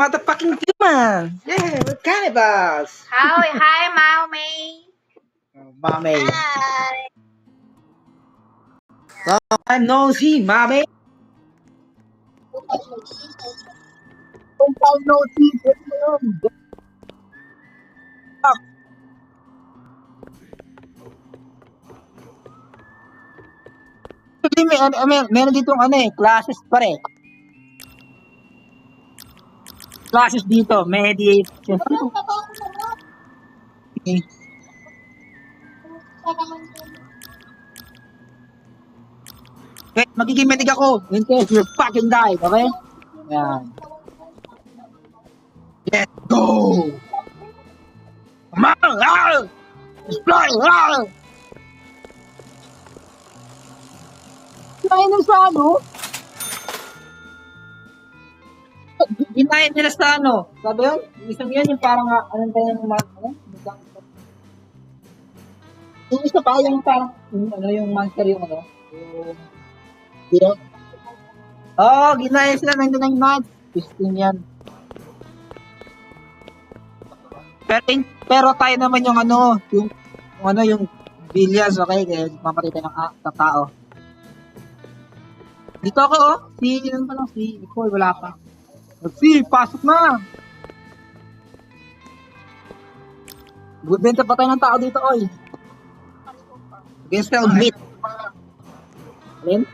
Motherfucking human! Yeah, we're cannibals! Hi, Mommy. Mommy. Hi. I'm nosy, mommy. Kung tayo notice, ito na yun. Actually, meron ditong classes pare. Classes dito, meditation. Okay. Okay, magiging medic ako in case you fucking die, okay? Yan. Let's go! Come on! Ah! Let's fly! Ah! Ginahin sa ano? Ginahin nila sa ano? Sabi yun? Isang yun yung parang, anong tayo ng mga, yung isa pa, yung parang, yung monster yung yung, oh, ginahin sila 99 months. 15 yan. Pero tayo naman yung yung billions, okay? Kaya mamatay tayo ng tao. Dito ako, oh. Si Nicole, wala pa. Si, pasok na! Benta pa tayo ng tao dito, oy. Against the meat. Alin?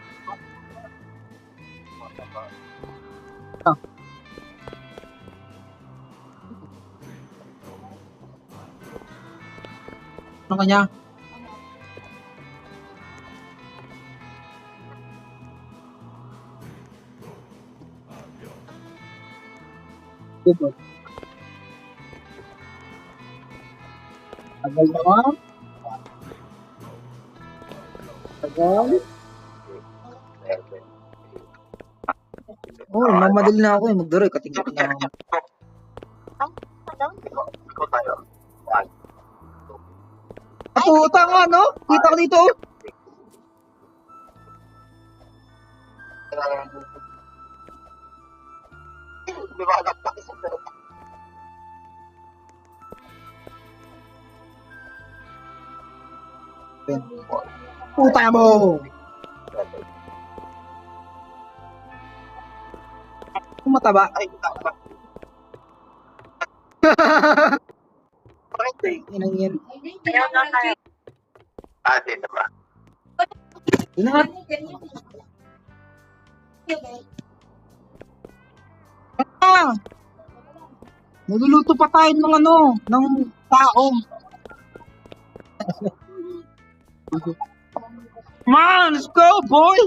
Oh. Ano kanya? Dito. Tagal naman. Tagal. Oh, mamadali na ako eh. Magduro, katingin na ako. Puta nga, no? Kita ko dito. Puta mo! Kung mataba. Ay, mataba. Bakit inang yan? Ate na ba? Inangat. Ah! Nagluluto pa tayo ng tao. Man, let's go, boy!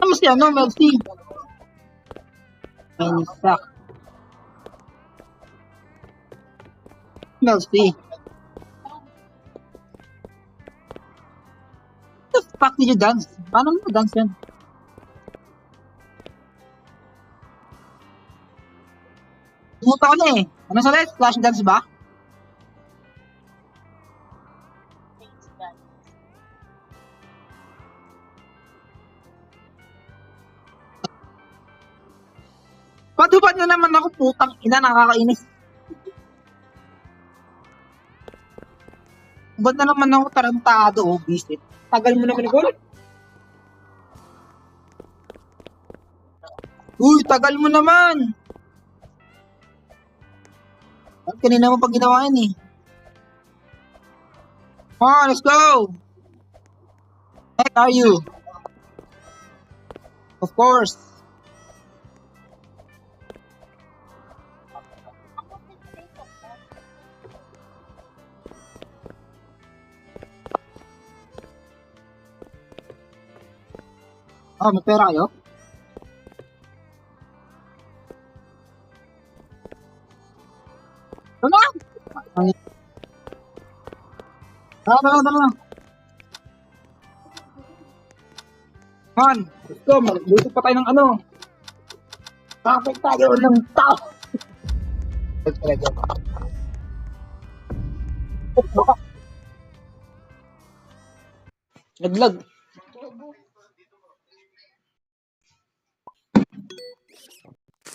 Ano siya, no, Melcy? Mensak. Melcy. What the fuck did you dance? Paano mo dance yan? Pumunta ka na eh. Ano sa ulit? Flash dance ba? Patupad nyo naman ako, putang ina, nakakainis. Ba't na naman ako tarantado o visit? Tagal mo naman ako. Uy, tagal mo naman. Kanina mo pag ginawa yan eh. Come on, let's go. Where are you? Of course. Oh, may pera kayo? Ano? Dala. Man, let's go. Magluto pa tayo ng Kapit tayo ng tao. Naglag.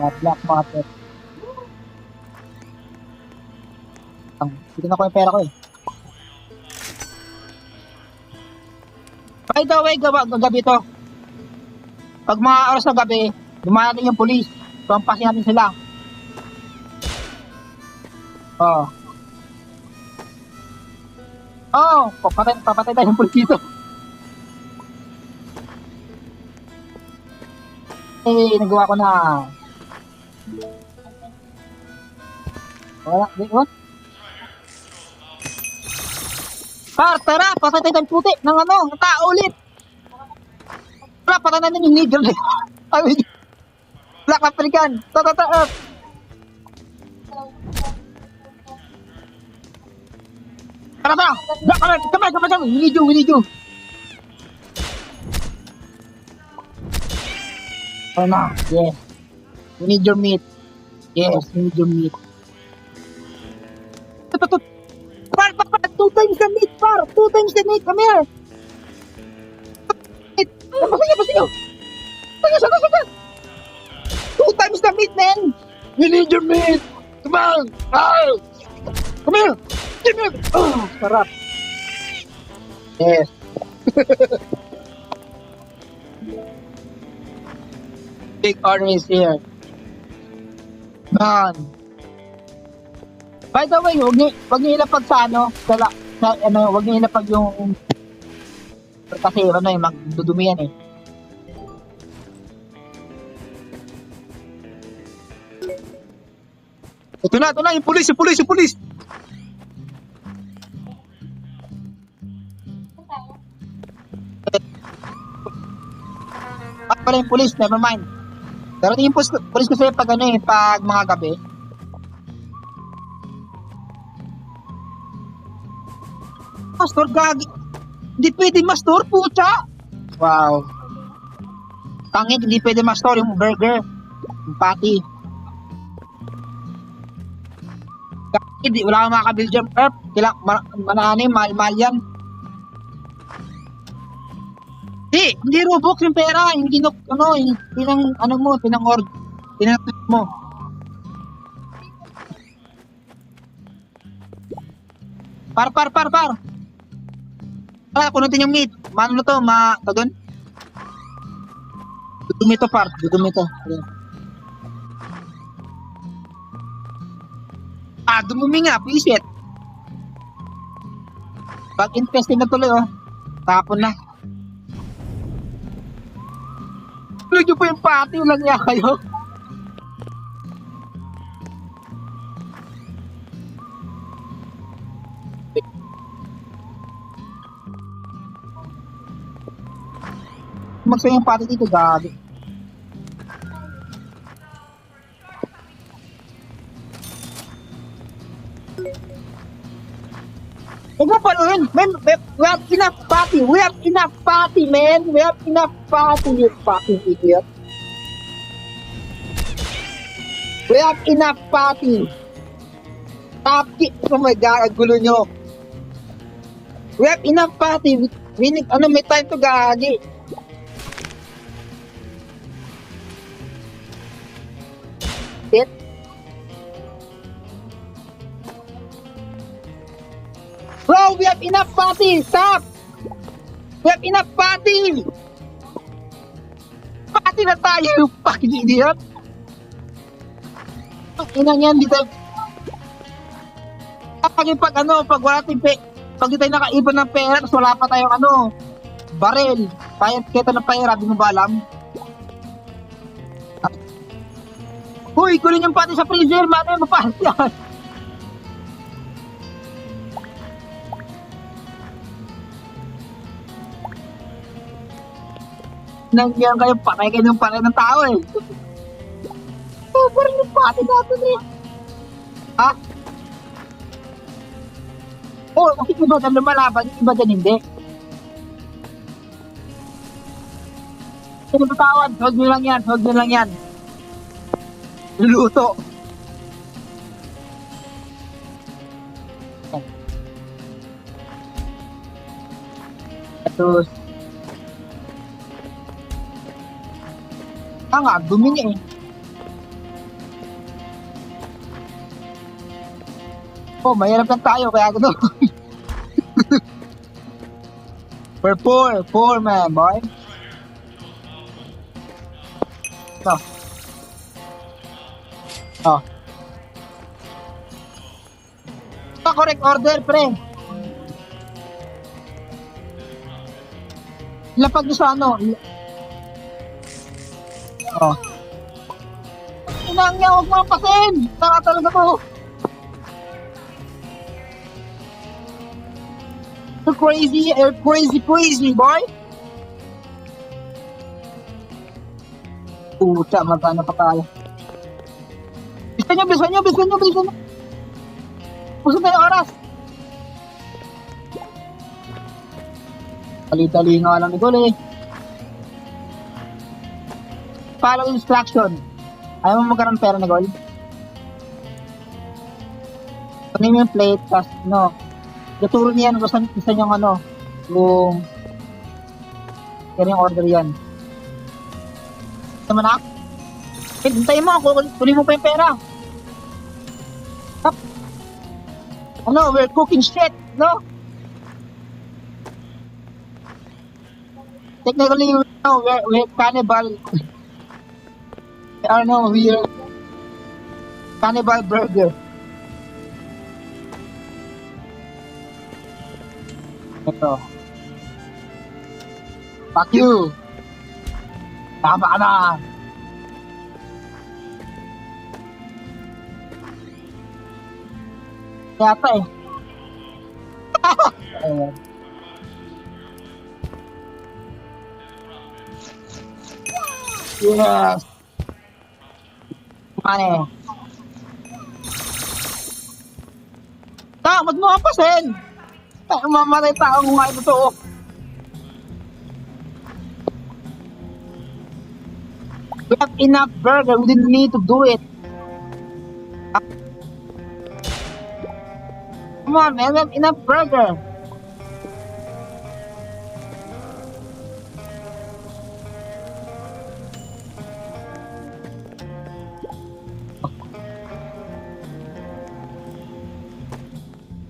Black market. Dito na ko yung pera ko eh. By the way, gabi to. Pag mga oras na gabi, dumarating yung police. Pampasin natin sila. Oh. Oh, papatay tayo ng police dito. Eh, nagawa ko na. Wala, what? Tara, patay tayo ng puti ng ng tao ulit. Tara, patay natin yung nigger. Black African. Tara. Black African, come on. We need you. Oh no, yes. We need your meat. Yes, we need your meat. Par, 2 times the meat, par! 2 times the meat, come here! Pasinyo! Sige! 2 times the meat, man! We need your meat! Come on! Oh! Come here! Give me! Oh, sarap! Yes. Big order is here. Man. By the way, huwag niyo ilapag sa huwag niyo ilapag yung kasi magdudumi yan eh. Ito na, yung pulis! Pala yung pulis, never mind. Pero yung pulis kasi pag pag mga gabi. Mastor, gagi. Hindi pwede mastor, pucha. Wow. Tangit, hindi pwede mastor yung burger. Yung patty. Gagi, wala kang makabil dyan. Mahal yan. Hindi Robux yung pera. Hindi mo. Par. Kunutin yung meat. Mano na to, doon? Dudumi to, par. Dudumi to. Dumumi nga, pisit. Pag-infesting na tuloy, oh. Tapon na. Tuloy nyo po yung pati, lang niya kayo. Magsayo yung pati dito, gabi. Huwag mo panuhin. Man, we have enough party. We have enough party, man. We have enough party, you fucking idiot. We have enough party. Tapki. Oh my God, ang gulo nyo. We have enough party. We need, may time to gagi. Shit. Bro, we have enough party! Stop! We have enough party! Party na tayo, you fucking idiot! Ang ina niyan, dito. Pag wala tayong pag di tayo nakaipon ng pera, tapos wala pa tayong baril. Payat kita ng pera, di mo ba alam? Uy, kunin yung pati sa freezer, mano, mapahat yan. Nandiyan kayo, patay kayo ng tao eh. Parang yung pati natin eh. Ha? Oh, kasi iba dyan lumalaban, iba dyan hindi. Sino patawad? Huwag nyo lang yan. Luluto. Tapos, nga, dumi niya eh. Oh, mahirap lang tayo, kaya gano'n. We're poor man, boy. No. Oh. Ito, correct order, pre. Lapag nyo sa ano. Oh. Inang niya, huwag mo pasin. Tara talaga to. You're crazy, boy. Puta, magkano pa tayo. Bilisan nyo. Pusod na yung oras. Dali-dali nga lang ito eh. Follow instruction. Ayaw mo magkaroon pera na gol? Kunin mo yung plate, tas no. Tuturo niya yan, isa niyang ano, yung yung order yan. Tama na? Hintayin mo, kunin mo pa yung pera. Up. Ano, we're cooking shit, no? Technically, no, we're cannibal. We're cannibal burger. Ito. Fuck you! Tama ka na! Yata eh. Ayan. Yes! Money. Ba't mo kapasin? Mamatay tao kung nga ito to. We have enough burger. We didn't need to do it. Come on, man. We have enough burger.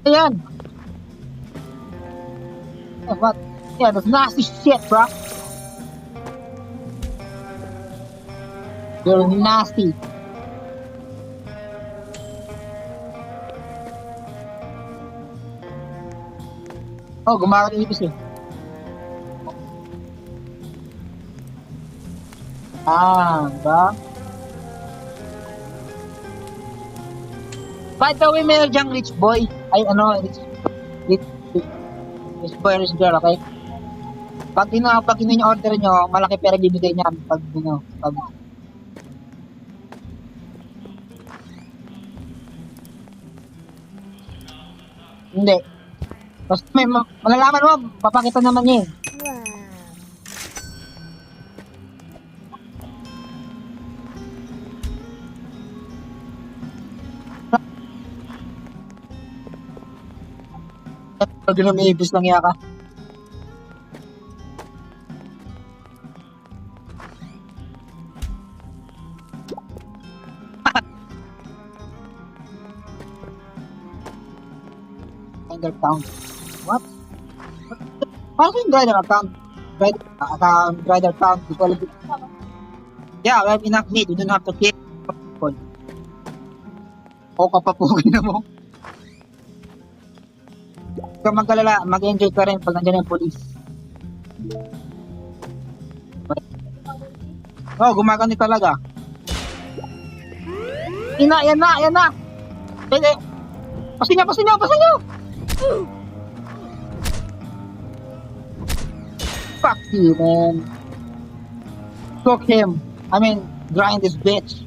Ayan. What? Yeah, that's nasty shit, bro. You're nasty. Oh, gumawa ng ibis eh. Ba? By the way, meron diyang rich boy. Ay, ano, rich boy, rich girl, okay? Pag yun yung order nyo, malaki pera bibigay niya pag hindi. Basta may malalaman mo, papakita naman niya eh. Pag lumibis lang yaka. Grinder count. What? Paano yung grinder account? Grinder count. Yeah, we have enough meat. We don't have to kill. O kapapukin na mo. Huwag kang magkalala, mag-enjoy ka rin pag nandiyan yung police. Oh, gumagani talaga. Yan na! Pwede. Pasin nyo! Fuck you, man. Cook him. I mean, grind this bitch.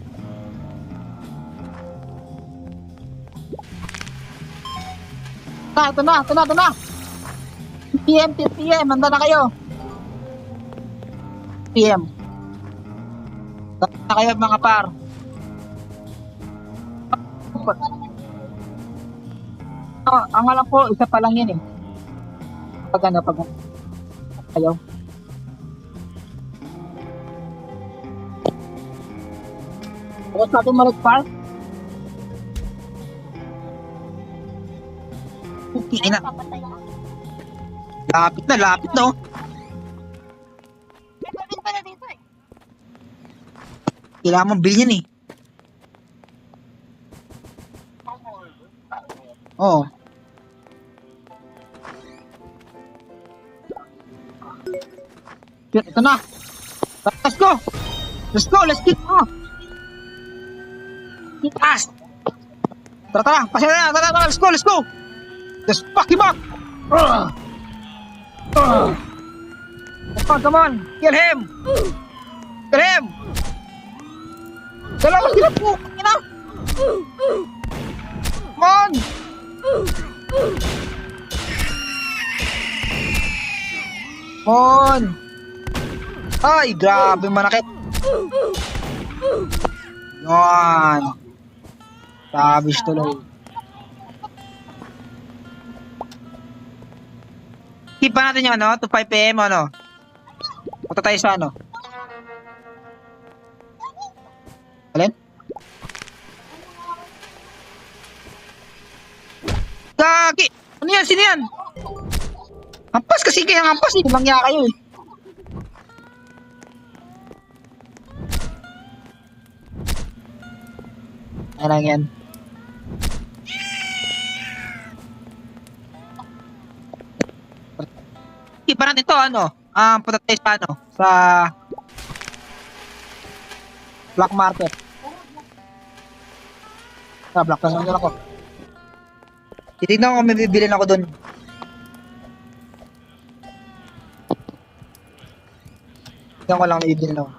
Ito na. PM, handa na kayo. PM. Handa na kayo mga par. Ang alam ko, isa pa lang yan eh. Pag ayaw. Bukas natin mag-park. Okay na. Papatay mo. Lapit na, lapit na oh. May pabin pala dito eh. Kailangan mong bilhin eh. Oo. Ito na. Let's go. Let's go. Let's get off. Get fast. Tara. Pasya na. Tara. Let's go. Let's go. Just fuck him up. Come on. Kill him. Kill him. Dalawa sila po. Ina. Come on. Come on. Ay, grabe manakit. Yan. Sabis tuloy. Keep pa natin yung ano, to 5 PM ano. Punta tayo sa ano. Alin? Kaki! Ano yan? Sino yan? Hampas kasi kayo ng hampas eh. Mangya kayo eh. Ano lang yan? Iba natin to ano? Punta tayo sa ano? Sa black market. Sa black market ako. Titignan ko kung may bibilin ako dun. Tignan ko lang may bibilin ako.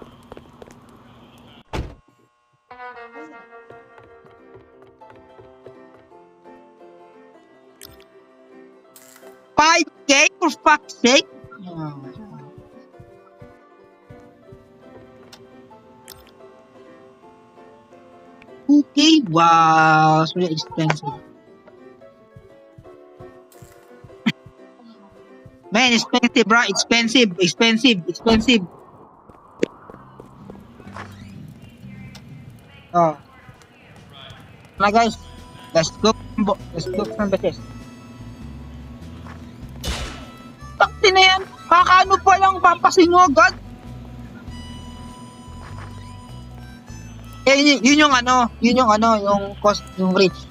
$5K for fuck's sake? Okay, wow, it's really expensive. Man, expensive, bro. Expensive. Oh. Na guys, let's go from Betes. Takti na yan. Kakaano pa lang papasingo agad. Eh, yun yung ano, yung cost, yung reach.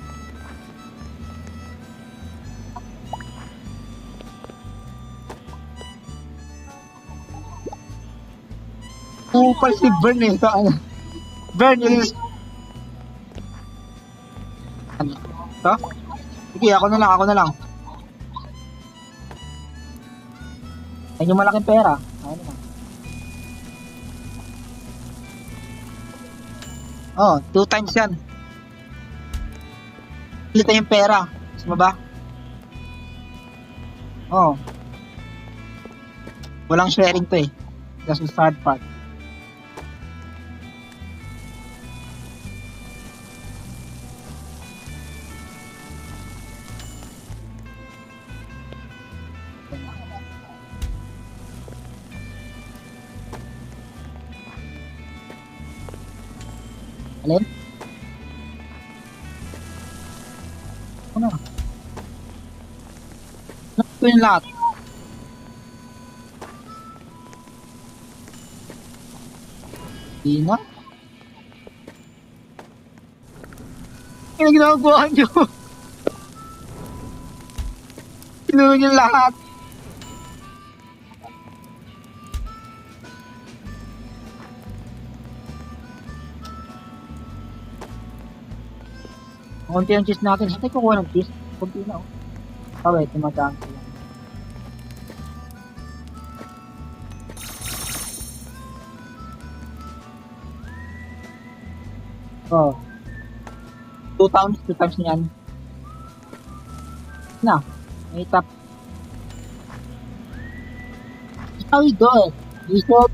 Pal si Bern eh. Ito, ano? Bern is... Ano? Ito? Sige, ako na lang. Ayun yung malaking pera. Ayun na. Oh, 2 times yan. Pilita yung pera. Gusto mo ba? Oh. Walang sharing to eh. That's the sad part. Alin? Ano? Ano yung lahat? Di na? Ano ginagawa nyo? Sinunod yung lahat. Kunti ang cheese natin. Saan tayo kukuha ng cheese? Kunti na oh. Ah, wait. Tumadaan sila. Oh. 2 times niyan. Na. May tap. That's how we do it. We sell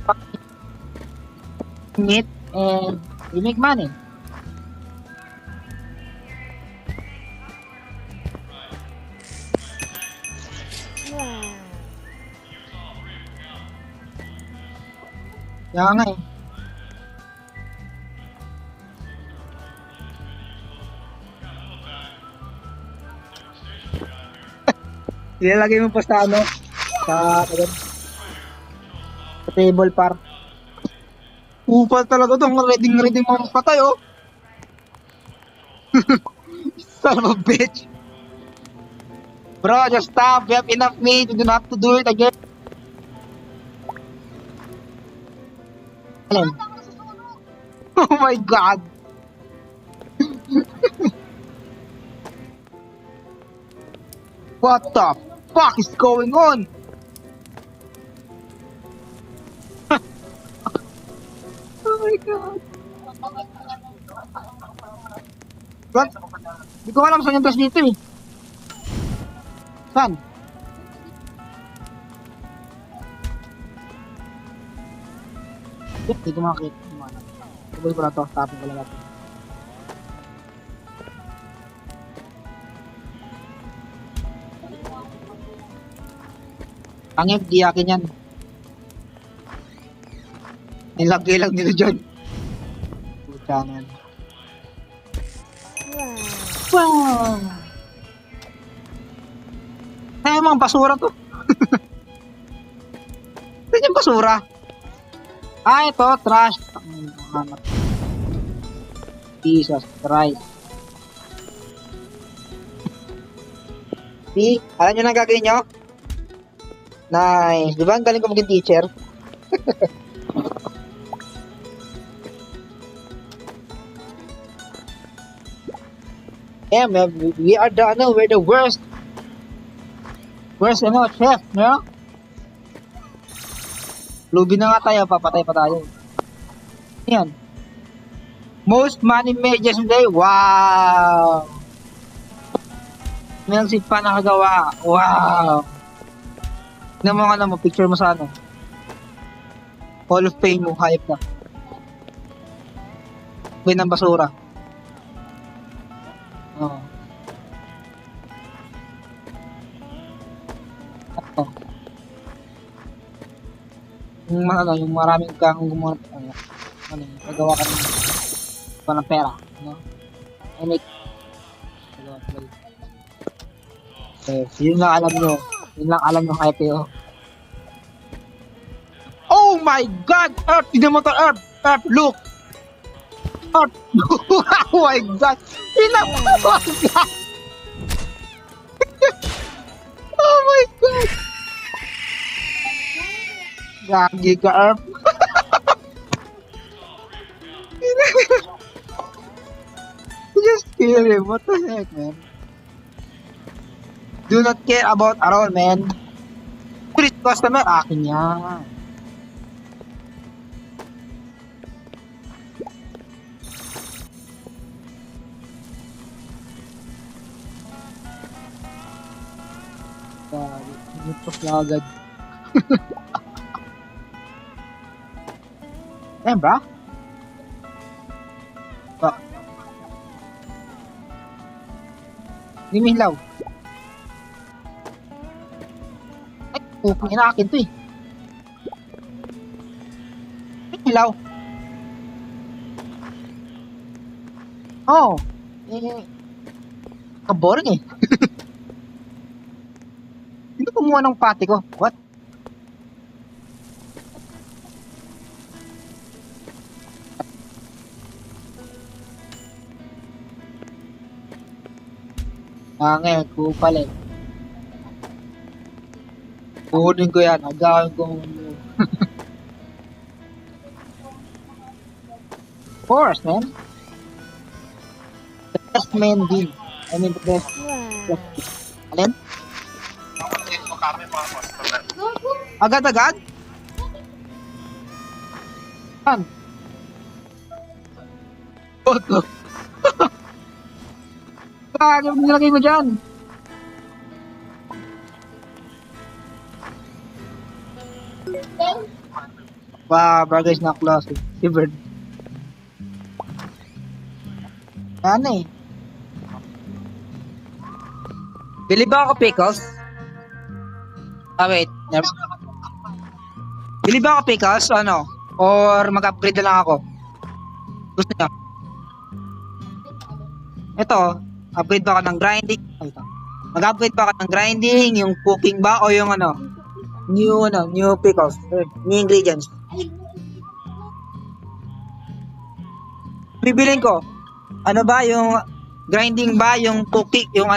meat and we make money. Kaya nga eh. Ilalagay mo pa sa ano? Sa table par. Upal talaga to. Ready mga patay, oh. Son of a bitch. Bro, just stop. We have enough meat. We don't have to do it again. Alin? Oh my God. What the fuck is going on? Oh my God. What? Hindi ko alam saan yung gas dito eh. Saan? Hindi ko makakita. Tuloy ko na to. Tapin ko lang natin. Ang FD akin yan. Nilagay lang nila dyan. Puta na yan. Wow! Ay, mga basura to. Ito yung basura. Ah, ito, trash. Jesus Christ. See? Alam nyo na ang gagawin nyo? Nice. Di ba ang galing ko maging teacher? Yeah, man, we are the, ano, we're the worst. Worst, ano, chef, no? Lubi na nga tayo, papatay pa tayo. Yan. Most money made yesterday. Wow! Meron si pa nakagawa. Wow! Tignan mo nga mo, picture mo sa ano. Hall of Fame mo, hype na. May ng basura. Oh. Oh. Yung maraming kang gumawa, magawa ka ng pera, no? I make yun lang alam nyo. Yun lang alam nyo hype eh, oh. Oh my God! Earth! Tignan mo to, Earth! Earth, look! Earth! Oh my God! Tignan mo! Oh my God! Oh my God! Gagi ka, Earth! Just kill him. What the heck, man? Do not care about Aron, man. Please, customer, akin yan. Nitos na agad. Eh, bra? Ba? Hindi may hilaw. Ay, pupang ina akin to eh. May hilaw. Oh. Eh, kaboring eh. Hindi kumuha ng pati ko. What? Ngayon, kupal eh. Kuhunin ko yan. Agawin ko. Of course, man. The best man din. I mean, the best. Alin? Agad-agad? Saan? Boto. Ano nilagay mo dyan? Wow, burger is not close. Shivered. Ano eh? Bili ba ako pickles? Ah, wait. Bili ba ako pickles? Ano? Or mag-upgrade na lang ako? Gusto niyo? Ito, upgrade ba ako ng grinding? Ay, ito. Mag-upgrade pa ka ng grinding, yung cooking ba, o yung new pickles, new ingredients. Bibilin ko, ano ba, yung grinding ba, yung cooking, yung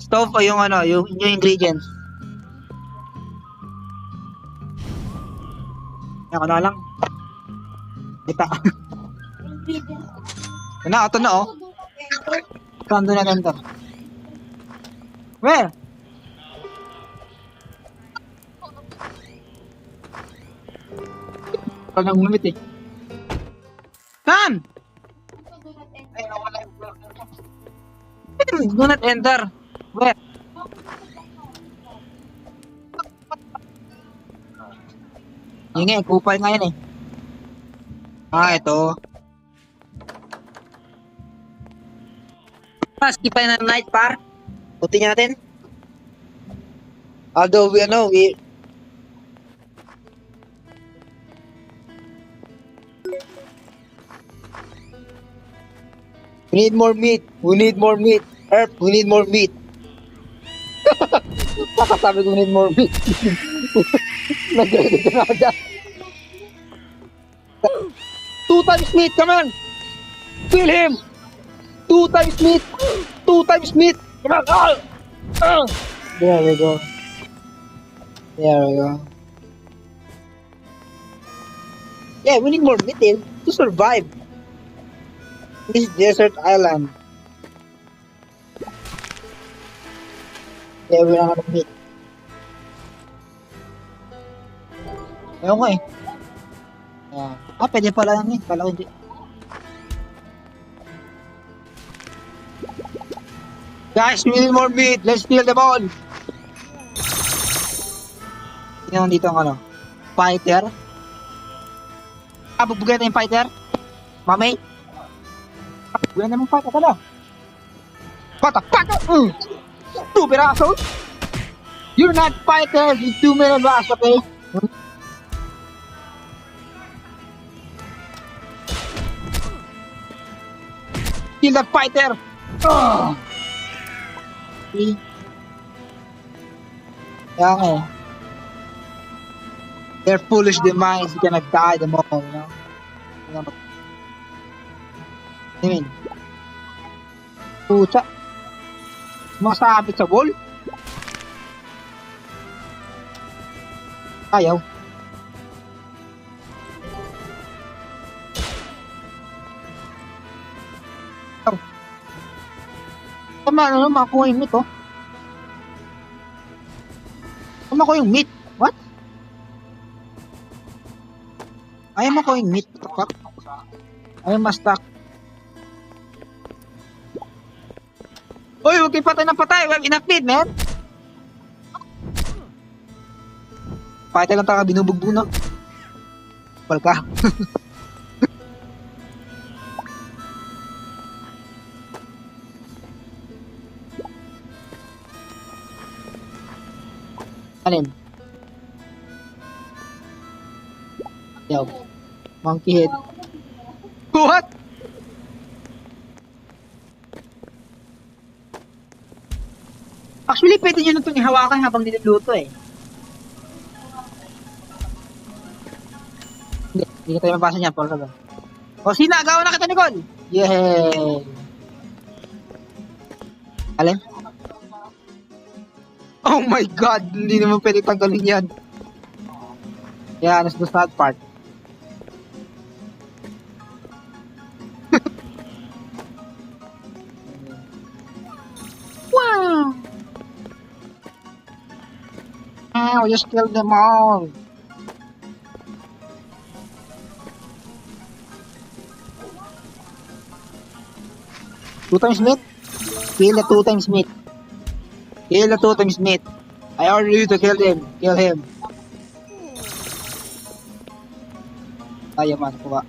stove, o yung yung new ingredients. Yan, lang. Kita. Ito na, oh. Kando na ganito. Where? Ito nang lumit eh. Saan? Do not enter. Where? Yung nga, kupal nga yan eh. Ito. Skip tayo ng night par. Puti natin. Although we need more meat. We need more meat. Earth, we need more meat. Baka sabi ko we need more meat. Nag-ready ka na agad. 2 times meat, come on! Kill him! 2 times meat! 2 times meat! Come on! There we go. There we go. Yeah, we need more meat to survive this desert island. Yeah, we don't have meat. Ayaw ko eh. Pwede pala yan eh. Kala ko hindi. Guys, we need more meat. Let's steal them all. Tingnan dito ang fighter. Bubugyan na yung fighter. Mamay. Bubugyan na yung fighter ka na. What the fuck? 2 pirasos? You're not fighters. It's 2 million bucks, okay? Kill that fighter! See? Yeah, okay. They're foolish demise. You cannot die them all, you know? I mean, puta. Masabit sa wall. Ayaw. Tama makuha yung meat, oh. Makuha yung meat. What? Ayaw makuha yung meat. What the fuck? Ayaw ma-stack. Uy, huwag kayo patay ng patay. We have enough meat, man. Patay lang tayo binubugbog na. Kapal ka. Alin? Yo. Monkey head. What? Actually, pwede nyo na itong ihawakan habang niluluto eh. Hindi na tayo mabasa niyan, Paul Raga. O, sinagawa na kita, Nicole! Yay! Alin? Oh my God! Hindi naman pwede tanggalin yan. Yeah, that's the sad part. Wow! Wow, you killed them all! Two times meat? Kill the 2 times meat. Kill the 2 times meat. I order you to kill him. Kill him. Ayaw man, kuha.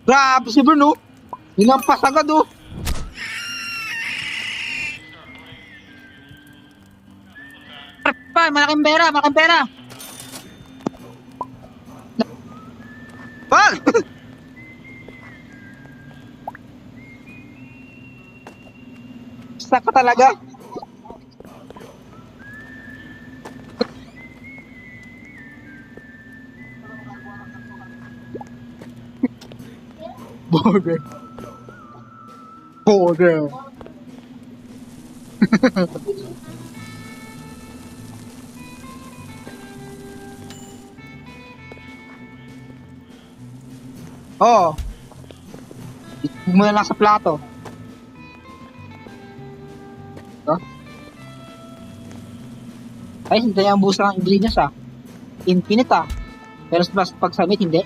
Grabe si Bruno. Hinampas agad oh. Malaking pera, malaking pera. Pag! Stuck ka talaga. Border. Border. Oo. Huwag mo na lang sa plato. Ito? Ay, hindi niya ang busa ng ingredients ah. Infinite ah. Pero pag submit, hindi.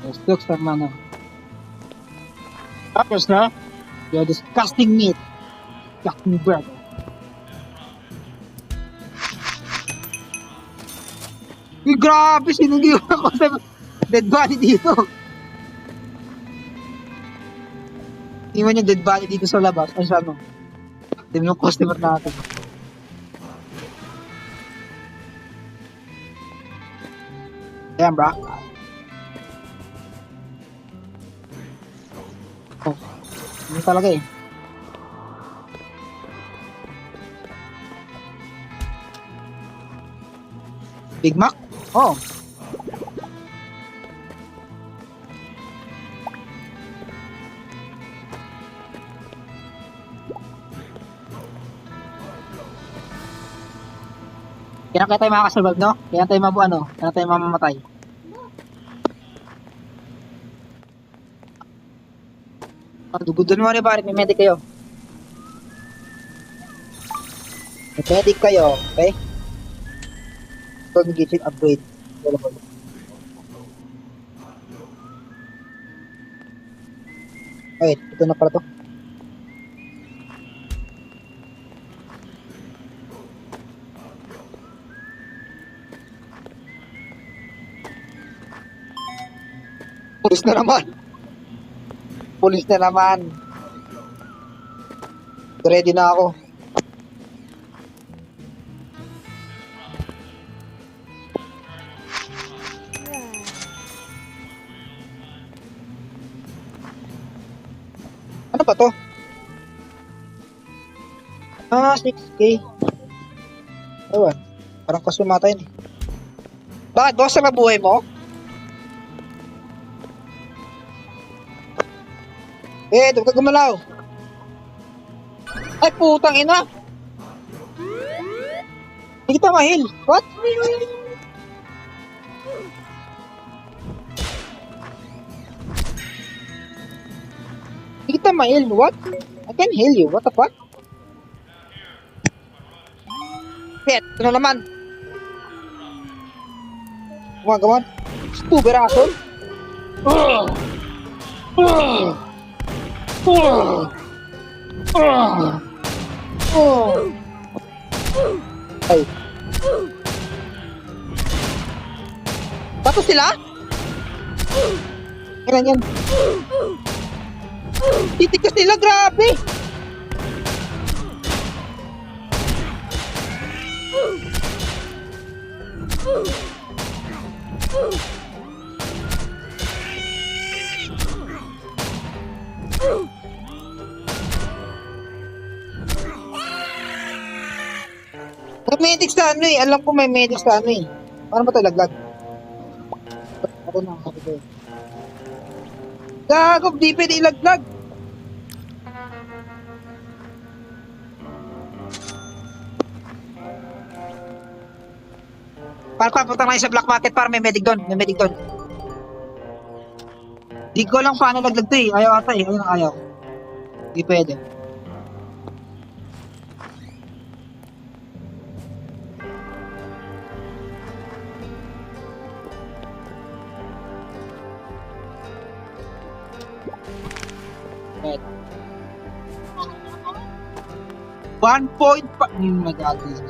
Yes, looks naman ah. Tapos na, you're disgusting meat. Disgusting burger. Uy, grabe, sinungiwan ako sa dead body dito. Iwan yung dead body dito sa labas. Ay, sa ano? Tingnan yung customer natin. Ayan, bra. Oh, hindi talaga eh. Big Mac? Oh. Kaya tayo makakasurvive, no? Kaya tayo mabuano? Kaya tayo mamamatay. Good morning, pare. May medic kayo. May medic kayo, okay? Communication upgrade. Available. Wait, ito na pala to. Pulis na naman. Pulis na naman. Ready na ako. Ano ba to? Ah, 6K. Ewan. Parang kasumata yun eh. Bakit? Boss na buhay mo? Huwag ka gumalaw. Ay, putang ina. Hindi kita mahil. What? Hindi kita mahil. What? I can heal you. What the fuck? Shit, ito na naman. Come on. Stupid asshole. Ay. Bato sila? Yan. Titigas nila, grabe. May medics sa ano eh. Alam ko may medics sa ano eh. Paano ba ito laglag? Ako na. Gagawin, di pwede ilaglag. Para papunta na sa black market para may medic doon. May medic doon. Di ko lang paano laglag to eh. Ayaw ata eh. Ayun ang ayaw. Di pwede. Right. 1.5 nag-agree.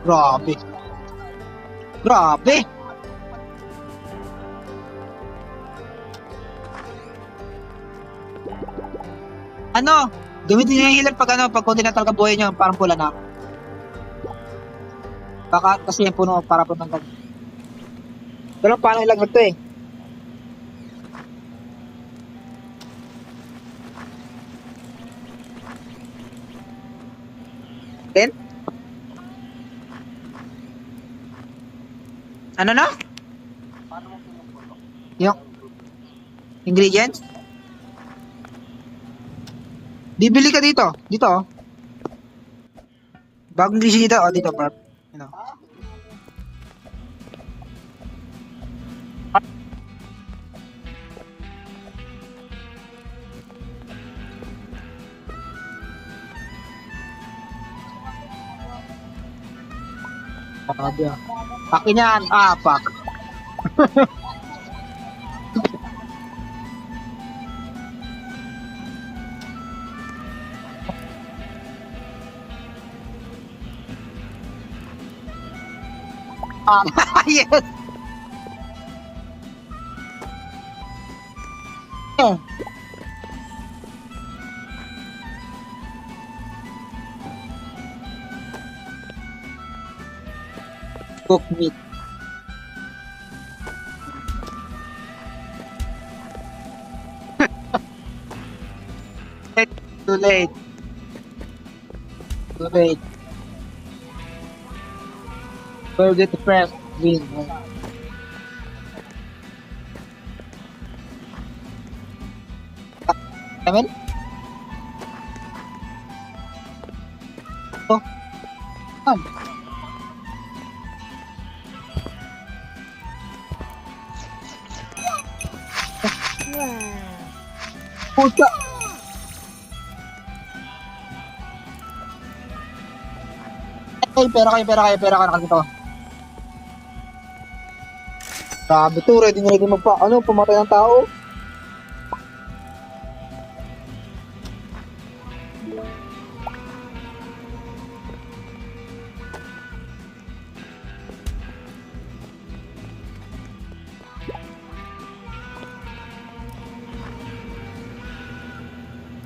Grabe. Grabe. Ano? Gamitin niyo yung healer pag ano, pag konti na talaga buhay niyo, parang pula na. Baka kasi yung puno para po ng dalawang paano ilang ito eh. Then? Ano na? Yung ingredients? Bibili ka dito. Dito oh. Bagong ingredients dito. Oh, dito, Barb. You know. Sabi ah. Akin yan. Ah, fuck. Yes. Eh. Cook meat. Too late. Too late. We'll get the first win. Amen? Oh. Come. Puta. Ay, pera kayo nakakita ko. Grabe to, ready pumatay ng tao.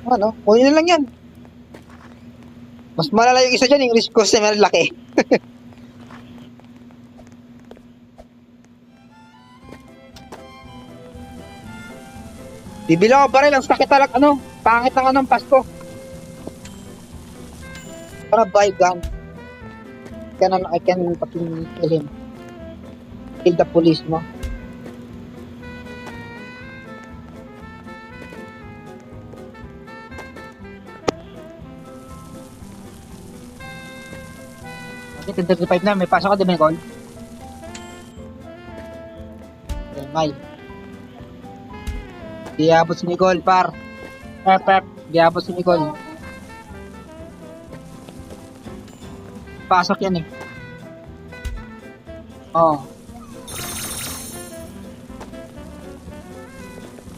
Ano, kunin na lang yan. Mas malala yung isa dyan, yung risk cost na laki. Bibili ako baril, ang sakit talaga, pangit ng anong Pasko. Para buy gun. I can fucking kill him. Kill the police, no? Okay, 10:35 na, may pasok ka din, Nicole. Okay, May. Di abot si Nicole, par. Pep. Di abot si Nicole. Pasok yan eh. Oo.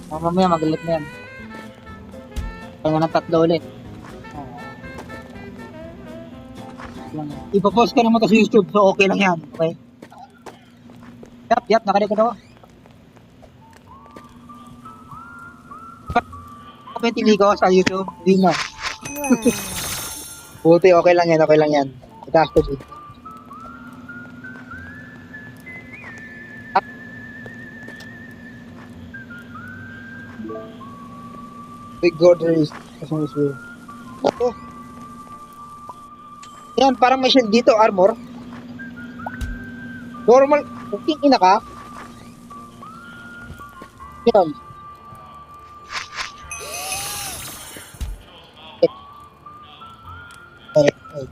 Mamaya magalit na yan. Kaya nga ng 3 ulit. Ipapost ka naman to sa YouTube, so okay lang yan. Okay? Yap, nakalikod ako. Comment ko sa YouTube, hindi na. Buti, okay lang yan. Itaas ko dito. Big order is oh. Yan, parang may shield dito, armor. Normal, kung ina ka. Yan.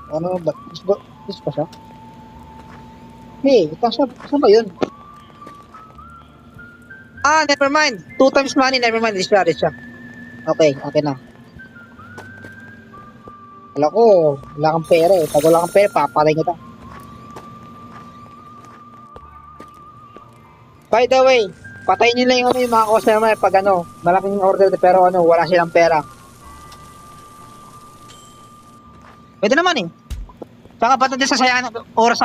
Ano ba? This pa siya? Hey, saan ba yun? Ah, never mind. 2 times money, never mind. This siya. Okay na. Wala kang pera eh. Pag wala kang pera, papatay kita. By the way, patayin nyo lang yung mga customer pag malaking order pero wala silang pera. Pwede naman eh. Saka ba't natin sasayaan oras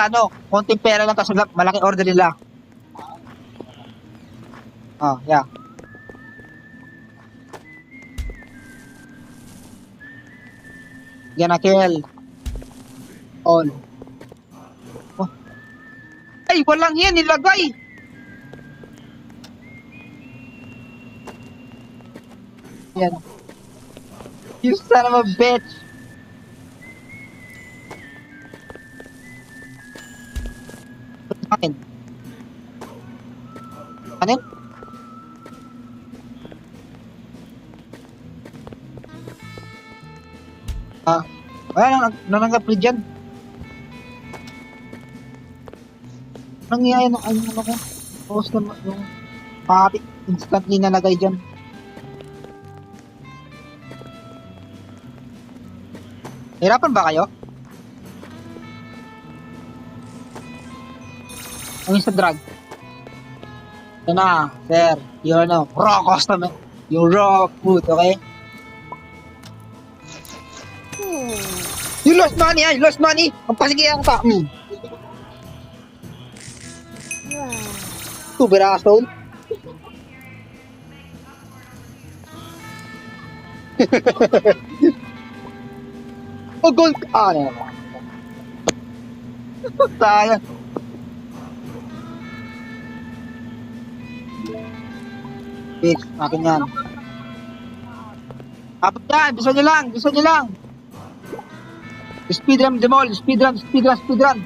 konting pera lang tapos malaking order nila. Oh, yeah. Gonna kill. All. Oh. Ay, walang yan, nilagay. Yan. You son of a bitch. Akin. Anin? Wala nananggap rin dyan. Nangyayari ng ano ko. Post na yung pati instantly nalagay dyan. Hirapan ba kayo? Ang sa drug. Ito na, sir. You're no raw customer. You're raw food, okay? You lost money, ah! You lost money! Ang pasigihan ka! Stupid asshole! Oh, gold! Ah, ano naman. Sayang. Bitch, akin yan. Apat yan! Bisa nyo lang! Bisa nyo lang! Speedrun them all! Speedrun! Speedrun! Speedrun!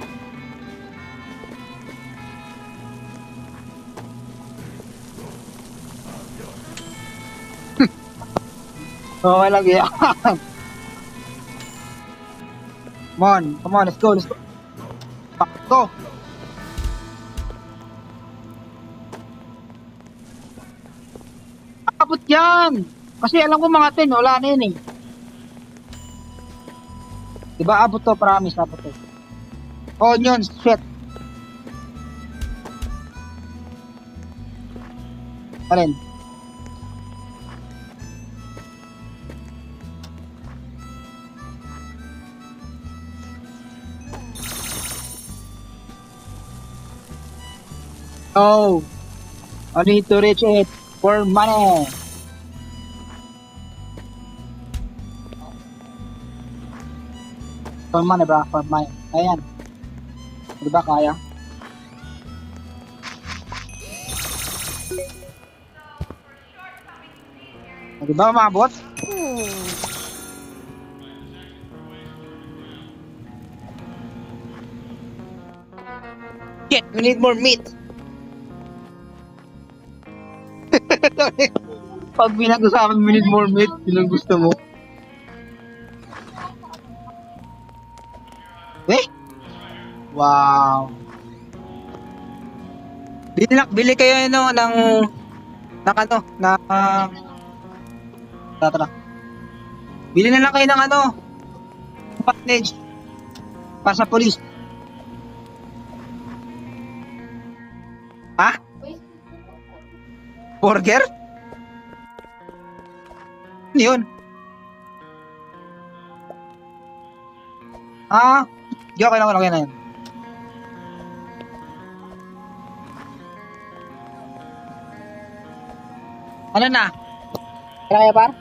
Okay lang yan. Come on! Come on! Let's go! Let's go! Go! Abot yan! Kasi alam ko mga 10, wala na yun eh. Diba abot to? Promise, abot to. Onions, shit. Alin? Oh, I need to reach it for money. For money, bro. For money. Ayan. Di ba kaya? Di ba umabot? Shit, we need more meat. Pag pinag-usapan, we need more meat. Yun ang gusto mo. Eh? Wow. Bili kayo ng ano, tara. Bili na lang kayo ng package para sa police. Ha? Burger? Ano yun? Ah, di okay lang na yun. Ano na? Kaya par?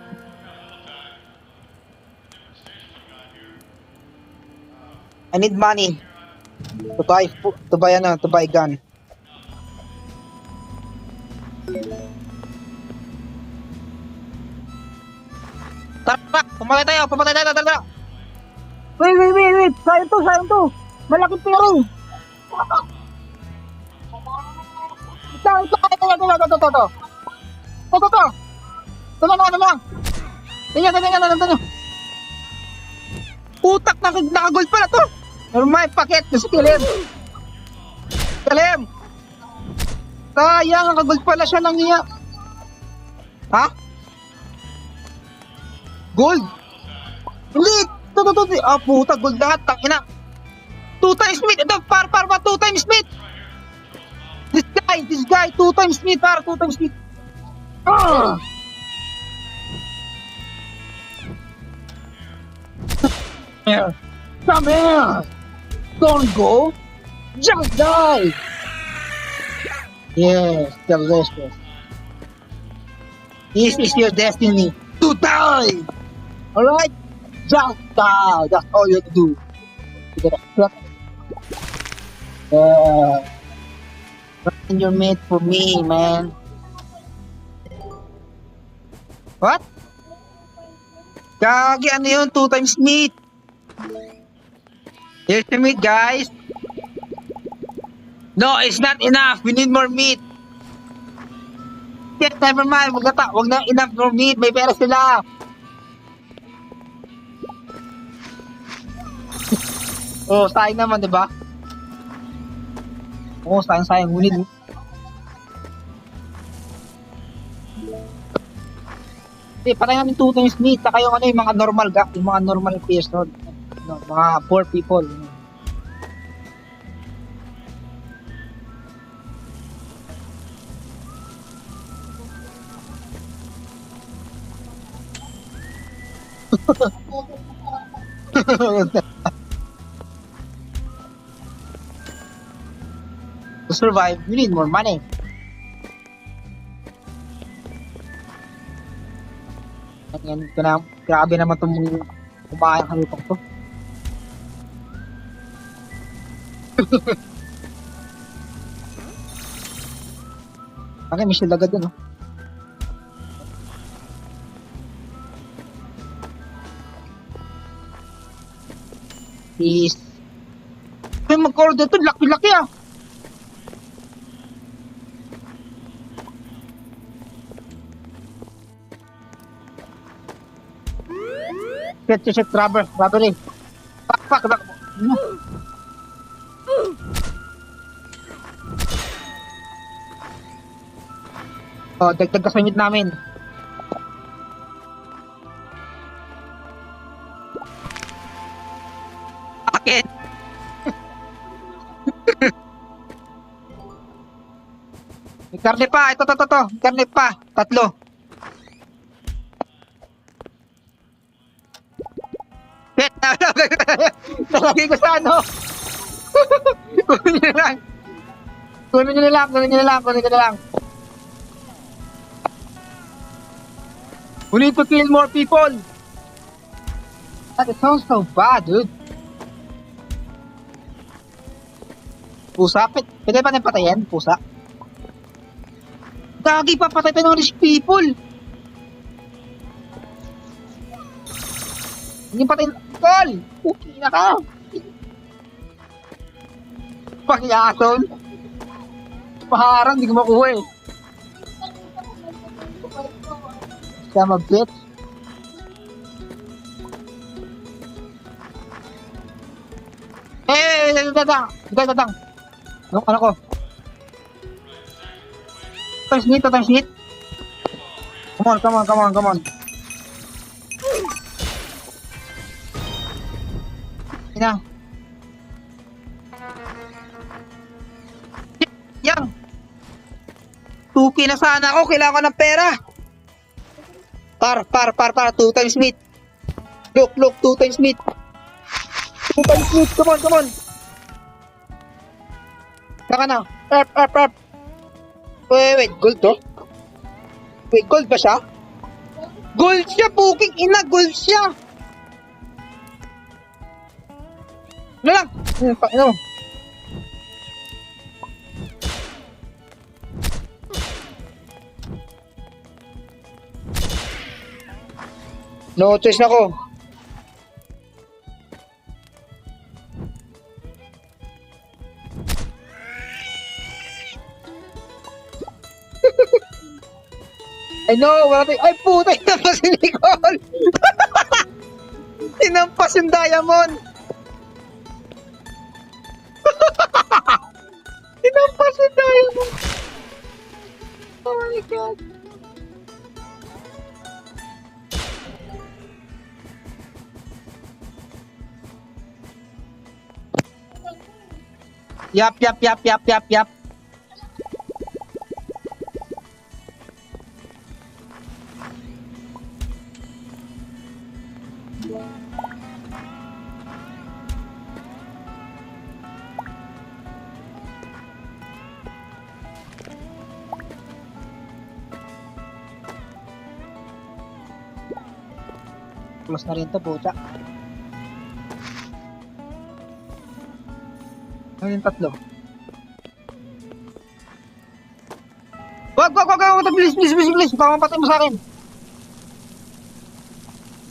I need money to buy gun. Tara, pumatay tayo, tara. Wait. Sayang to. Malaki pero. Ito. Tingnan. Tingnan. Utak nakagold pala to. Normal paket sa kilim. Sayang, nakagold pala siya ng iya. Ha? Gold? Hindi. Ito. Ah, puta, gold lahat. Tangina. 2 times meat. Ito, par 2 times meat. This guy, 2 times meat, par 2 times meat. Ah! Come here. Don't go. Just die. Yes, delicious. This is your destiny. To die. Alright? Just die. That's all you have to do. You gotta shut. Run your mate for me, man. What? Gagi, ano yun? 2 times meat. Here's the meat, guys. No, it's not enough. We need more meat. Yes, never mind. Wag na enough more meat. May pera sila. Oh, sayang naman, di ba? Oh, sayang. We need... patay natin 2 times meat. Saka yung ano, yung mga normal person. No, mga poor people. To survive, you need more money. Yan, grabe naman itong kumayang halupang to. Okay, may shield agad dun, oh. Please. May mag-order to, laki-laki ah. Shit, robbery. Fuck. No. Oh, dagdag kasangit namin. Akin. May karne pa. Ito. Karne pa. 3. Shit! Nalagay ko sa ano? Kunin nyo na lang. We need to kill more people. That sounds so bad, dude. Pusa? Pwede ba natin patayin? Pusa? Gagi, papatay tayo ng rich people. Hindi patay. Tol! Okay na ka. Pakiyason. Paharang, hindi ko makuha eh. Sama bitch. Datang. Ano ko? Times meet. Come on. Ina. Yang. 2K na sana ako. Kailangan ko ng pera. Par. 2 times meat. Look. 2 times meat. 2 times meat. Come on. Saka na. Erp. Wait. Gold to? Wait, gold ba siya? Gold siya, puking ina. Gold siya. Ano lang? Ano? No choice na ko. I know, wala tayo. Ay, puta, inampas si Nicole. Inampas yung diamond. Inampas yung diamond. Oh my God. Yap. close na rin to, pucha. Ano yung tatlo? Wag! Please! Baka mapatay mo sa akin.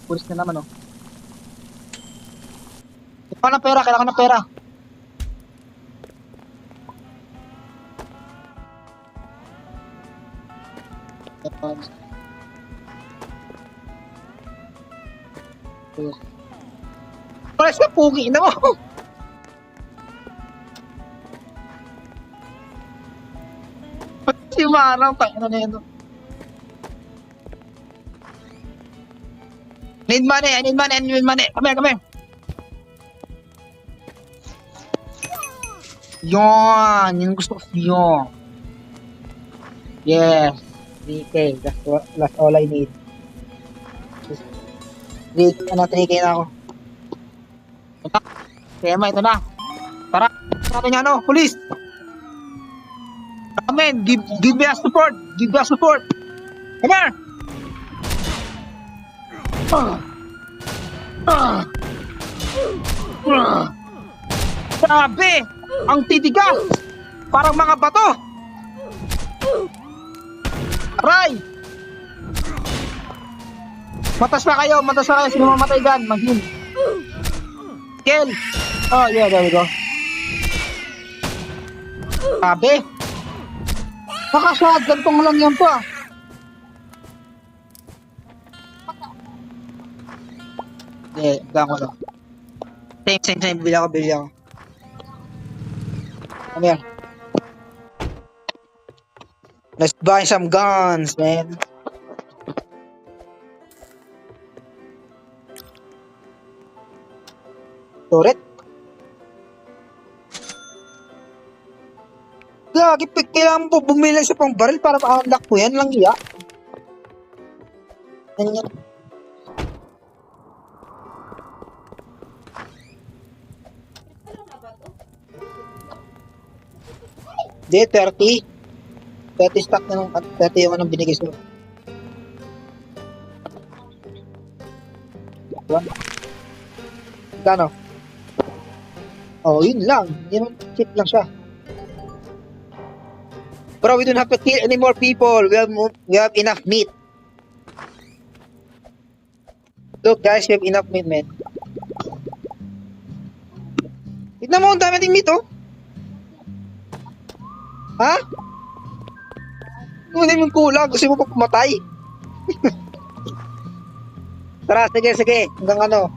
Pulis na naman, oh. Kailangan ng pera. Pares na pugi na mo. Si Marang, tayo na yun. I need money. Come here. Yon, yung gusto ko yun. Yes, 3K. That's all I need. 3K na ako. Ito na. Tara, natin yan, police. Amen, give me a support. Come here. Grabe, ang titigas. Parang mga bato. Aray! Matas na kayo. Sino mamatay dyan? Mag-heal. Kill. Oh, yeah, there we go. Grabe. Nakashotgun tong lang yan po, ah. Hindi, gako lang. Same. Bili ako. Come here. Let's buy some guns, man. Turret. Gagi, kailangan po bumili sa pang baril para ma-unlock ko yan lang iya. Yan. Hindi, 30. 30 stock na nung 30 yung anong binigay sa'yo. Gano? Oh, yun lang. Hindi naman, cheap lang siya. Bro, we don't have to kill any more people. We have enough meat. Look guys, we have enough meat, man. Tignan mo, ang dami nating meat, oh. Ha? Hindi mo kulang. Gusto mo pa pumatay. Tara, sige. Hanggang ano.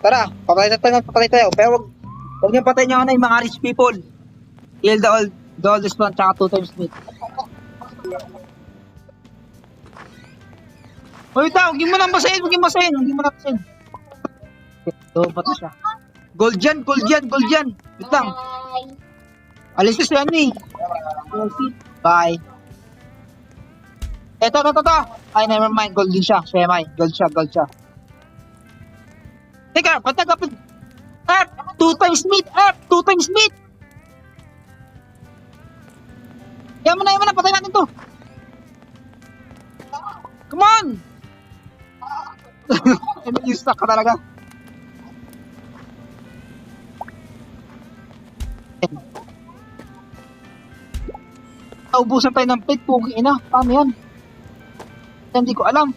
Tara, papatay tayo. Pero huwag niyong patay niyo yung mga rich people. Kill the oldest one, tsaka 2 times meat. Huwag mo nang basahin. Ito, bato siya. Gold yan. Wait lang. Alis na siya ni. Bye. Ito. Ay, never mind. Gold din siya. Gold siya. Teka, patagapin. Up! 2 times meat! Yaman na. Patay natin to. Come on! Yung stuck ka talaga. Naubusan tayo ng plate, pugi ina. Paano yan? Hindi ko alam.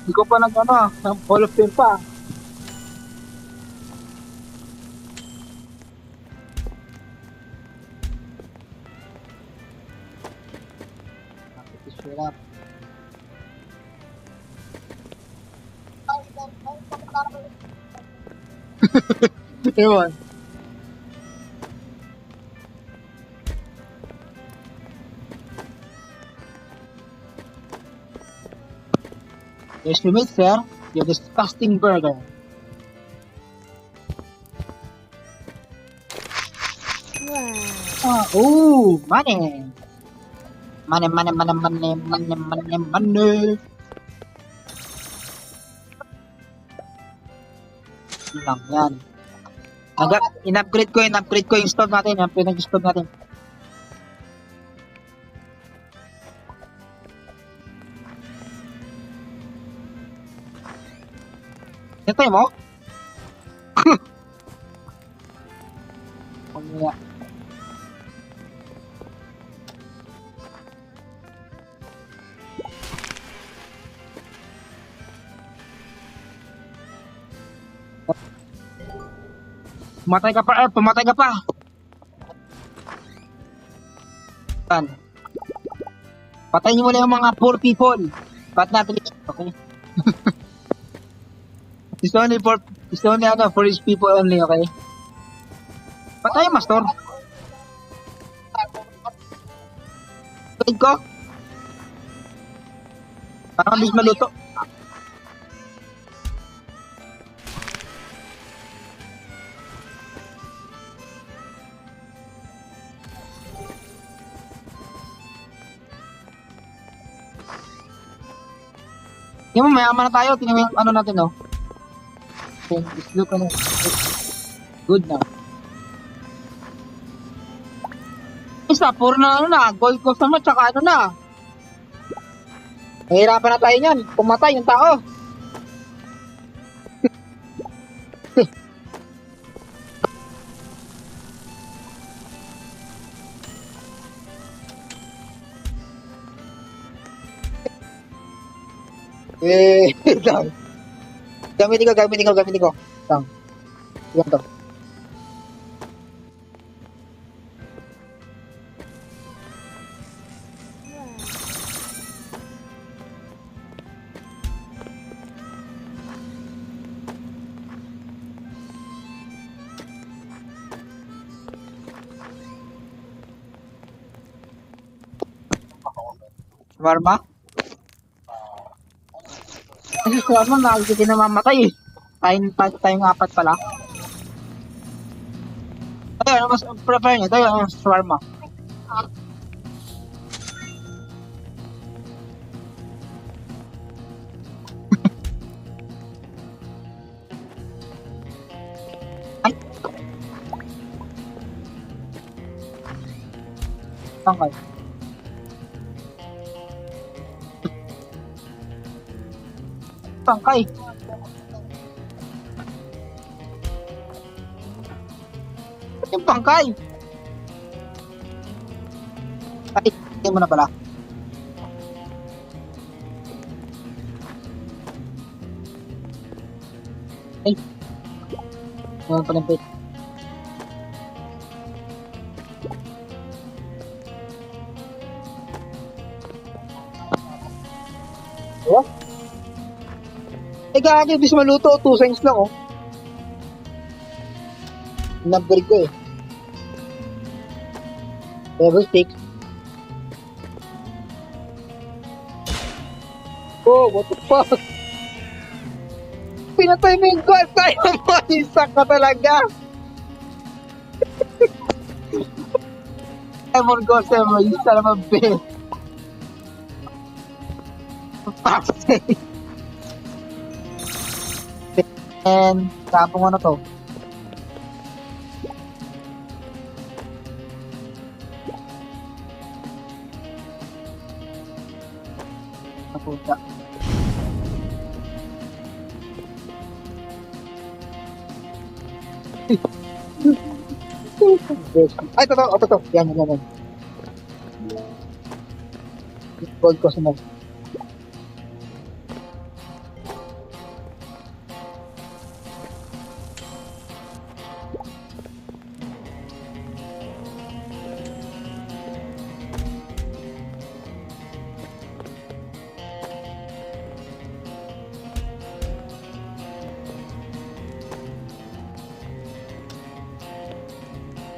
Hindi ko pa ng Hall of Fame pa. Ewan. Here's your meat, sir. Your disgusting burger. Oh, money. Money. Lang yan. In-upgrade ko yung stove natin. Yung pinag-stove natin. Ito mo? Pamaya. Pumatay ka pa, pumatay ka pa. Yan. Patayin niyo muna yung mga poor people. Ba't natin? Okay. It's only for rich people only, okay? Patay, Master. Tulig ko. Parang bis maluto. Yung mayaman na tayo, tingnan mo yung ano natin, no? Okay, just look ano. Good na. Isa, puro na ano na, gold cost naman, tsaka ano na. Nahihirapan na tayo niyan, pumatay yung tao. Lang. Gamitin ko. Lang. Yan to. Shawarma? Kasi shawarma, nakikita na mamatay eh. Tayong apat pala. Tayo, ano mas prefer niyo? Tayo, ano shawarma? Ay! Tangkay. Tangkay. Yung pangkay. Ay, hindi mo na pala. Ay. Ngayon pa limpit. Oh? Eh, gagi, bis maluto. 2 cents lang, oh. Nag-break ko eh. Level 6. Oh, what the fuck? Pinatay mo yung goal tayo mo. Isak ka talaga. Emon goal sa'yo mo. Isa naman bin. And, tapong ano to? Napunta. Ay, totoo. Yan. Gold ko sa mo.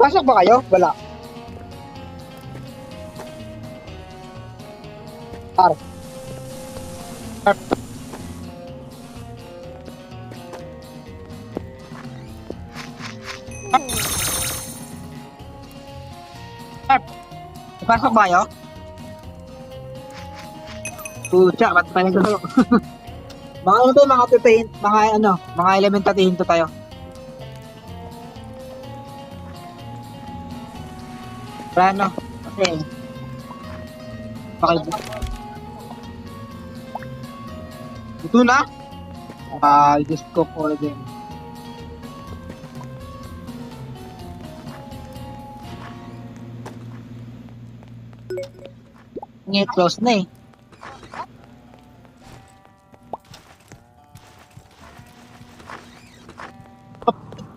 Pasok ba kayo? Wala. Par. Pasok ba kayo? Pucha, ba't pa yung gusto? Mga ano to, mga elementatihin to tayo. Plano. Kasi, bakit? Ito na? I just cook all again. Ngayon, close na eh.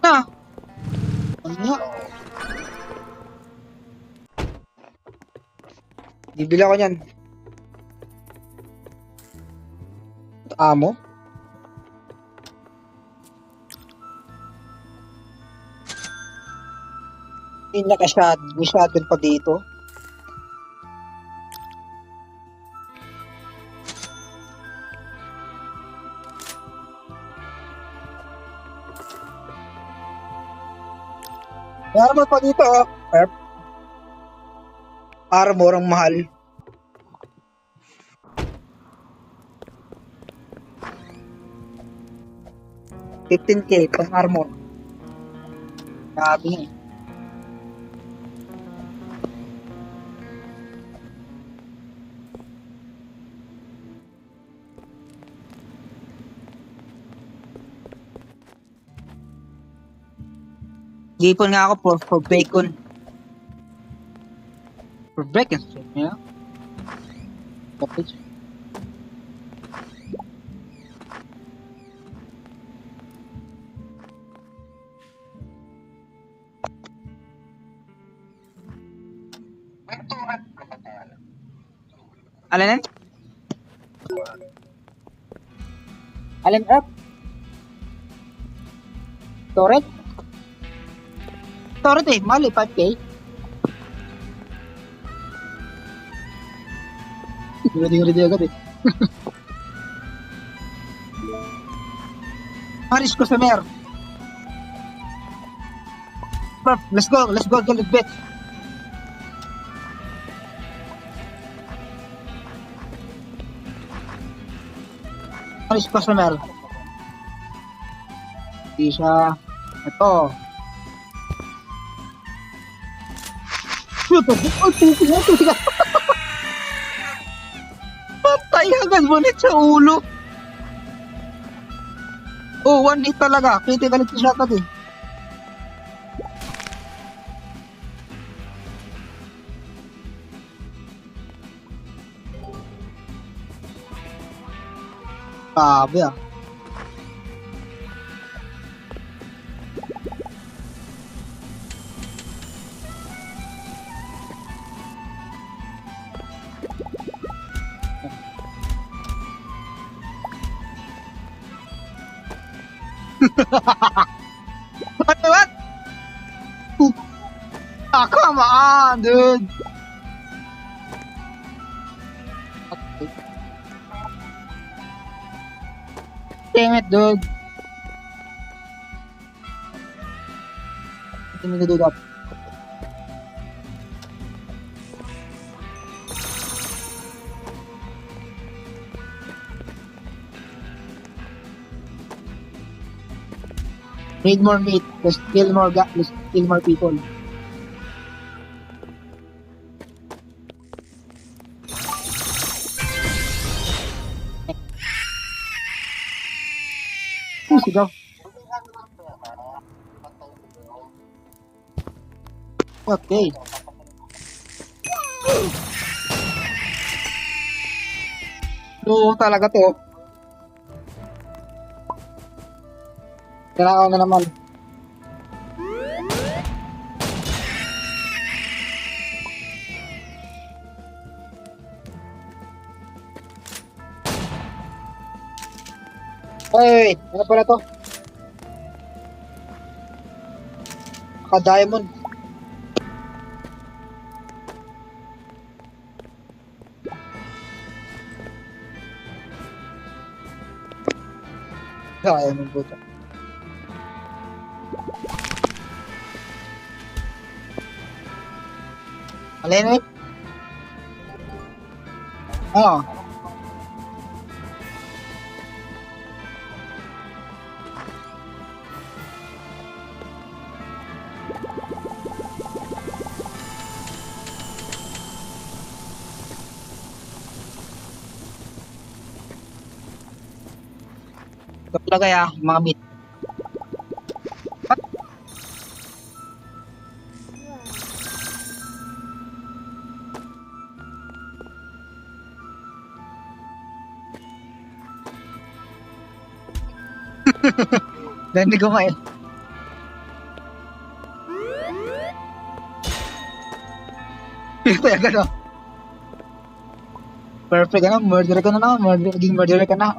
Na. Ano nga? Bibili ako niyan. Amo? Hindi may shuttle pa dito. May armor pa dito, oh. Armor ang mahal. $15,000 pang armor. Grabe nga eh. Gipon nga ako for bacon. For bacon, yeah. Sausage. Alin yan? Alin up? Torrent? Torrent eh, mahal eh, 5K. Ready agad eh. Paris ko sa mayor. Let's go, get it bet. Paris ko sa mayor. Hindi siya, ito. Shoot! Oh, tuti ka! Patay agad, bulit sa ulo. Oh, 1 hit talaga. Critical hit siya agad eh. Sabi ah. What? Ah, come on, dude. Damn it, dude. I need to do that. Need more meat. Let's kill more people. Sigaw. Okay. No, talaga to. Kailangan na naman. Ay, ano pala to? Naka-diamond. Diamond po ito. Alin eh? Oo. Lagay mga meat. Narinig ko nga eh. Kaya gano'n. Perfect ano, murderer ka na na, naging murderer ka na.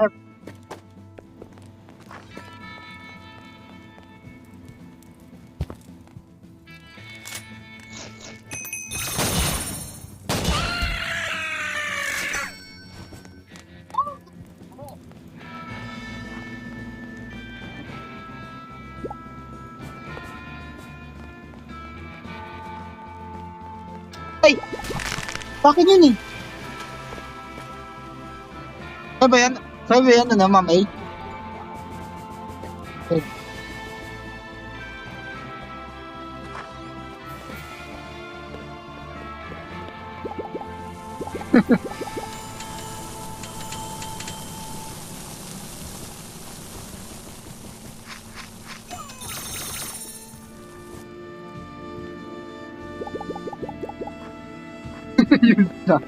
Ay! Bakit yun eh? Sabi ba yan, ano, Ma'am A? Okay. Yun na.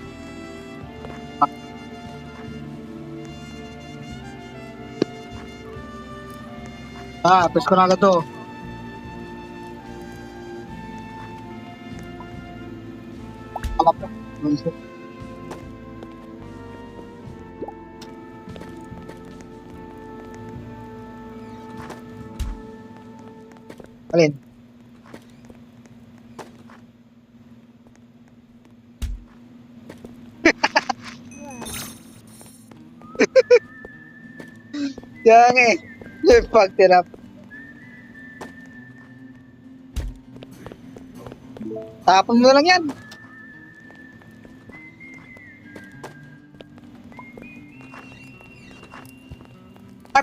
Press ko na agad to. Alap na. Alin? Kaya nga eh. Fucked it up. Tapon mo na lang yan.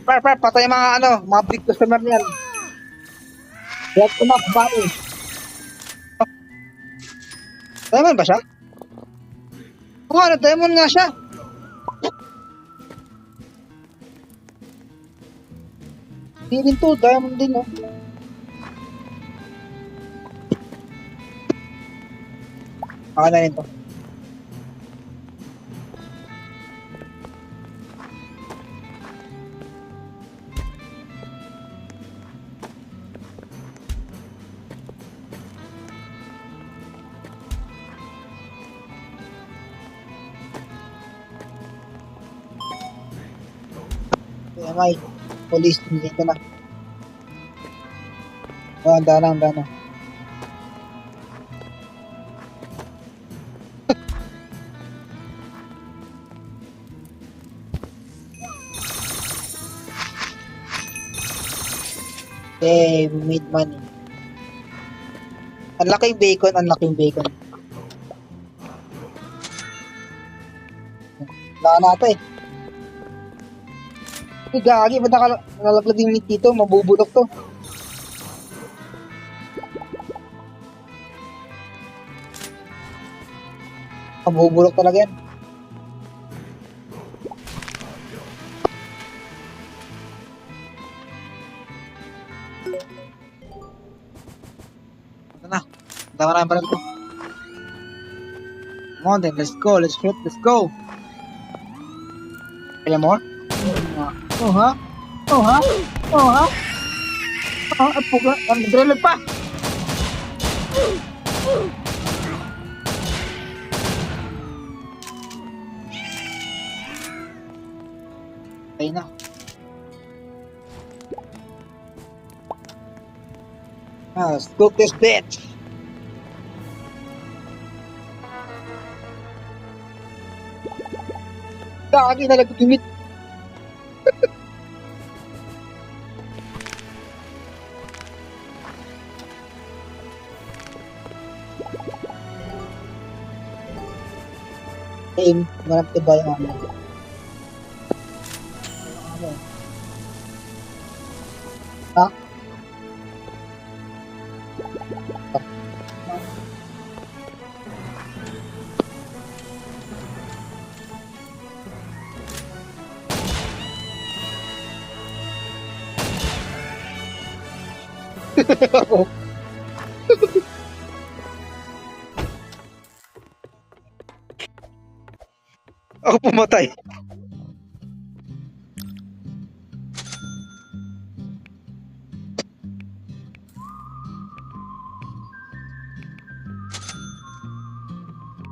Patay mga ano, mga big customer niyan. Let ko na, bari. Diamond ba siya? Oo, diamond nga siya. Hindi din to, diamond din oh. Ako na rin to. May police dito na. Oh, ang dana. Okay, we made money. Ang laking bacon. Wala na ito eh. Gagi, ba't nakalaglag yung meat dito? Mabubulok to. Mabubulok talaga yan. Ito na. Tama na pa rin ito. Come on then, let's go. Let's go. Any more? Oh ha? Puga, ang nagrelag pa! Okay na. Let's cook this bitch! Kaki na nagtumit. Aim, ganap ba yung ano? Ha? Ako pumatay.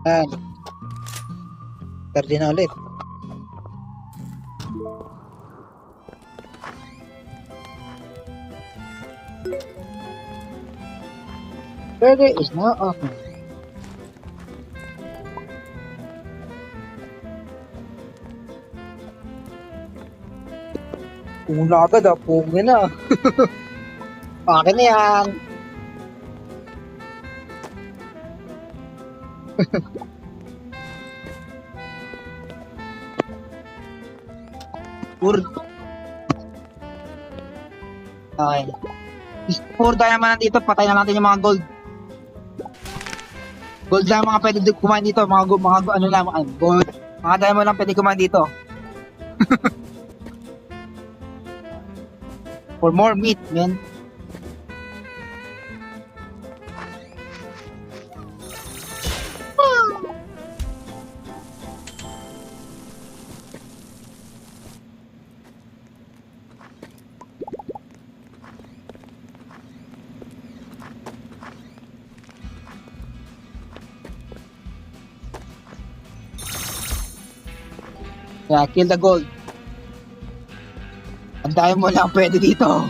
Yan. Tardi na ulit. Burger is now open. Una agad ah, pugi na. Akin na yan. Pur. Okay. Pur diamond dito, patay na natin yung mga gold. Gold lang mga pwede kumain dito, mga ano lang, gold. Mga diamond lang pwede kumain dito. For more meat, man. Yeah, kill the gold. Ang dami mo lang pwede dito.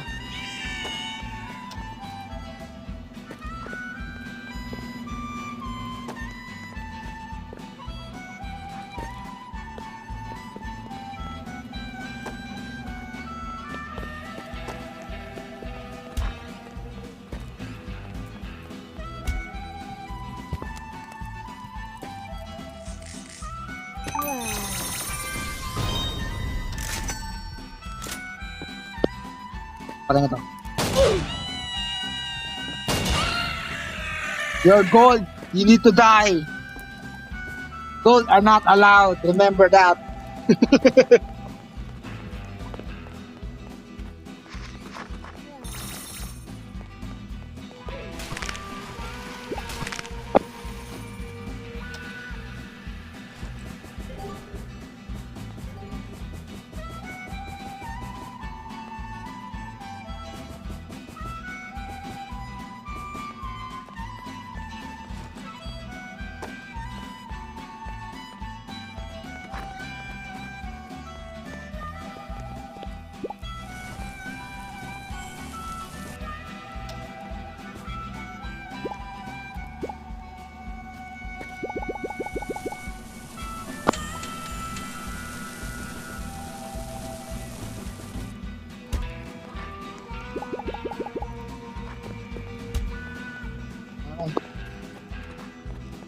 Patay na to. Your gold, you need to die. Gold are not allowed. Remember that.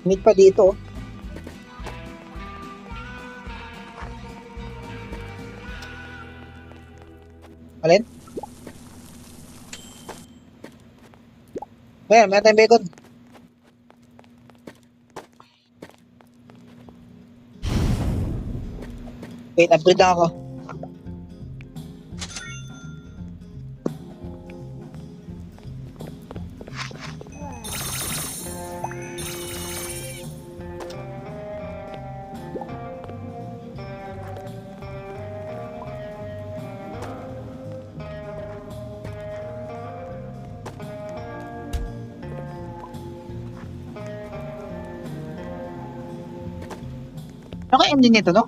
Meet pa dito. Alin? Meron tayong bacon. Wait, upgrade lang ako. Ano kaya ending nito, no?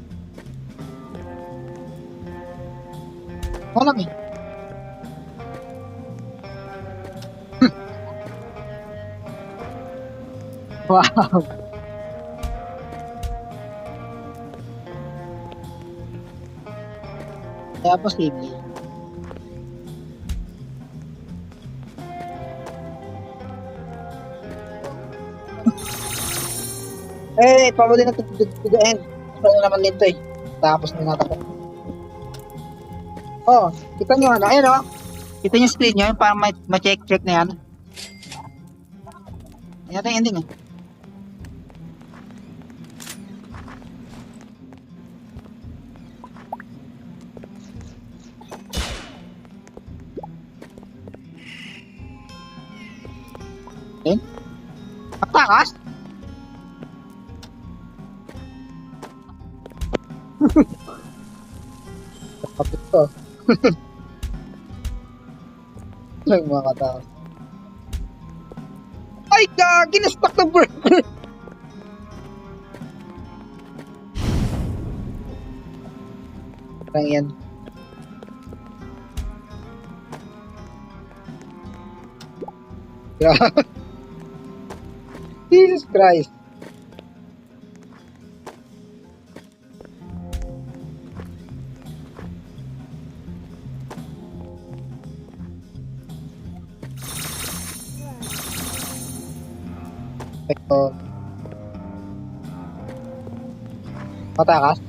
Walang eh. Wow. Kaya posible. Pabali na to the end. Ito na naman nito eh. Tapos na natin. Oh, kita nyo ano, ayun oh. Kita nyo screen nyo, para ma-check na yan. Yan natin yung ending eh. Patakas? Kapit to. Ay, mga katakas. Ay, gagi! Na-stuck na burger! Lang yan. Grabe. Jesus Christ. Ito. Matakas?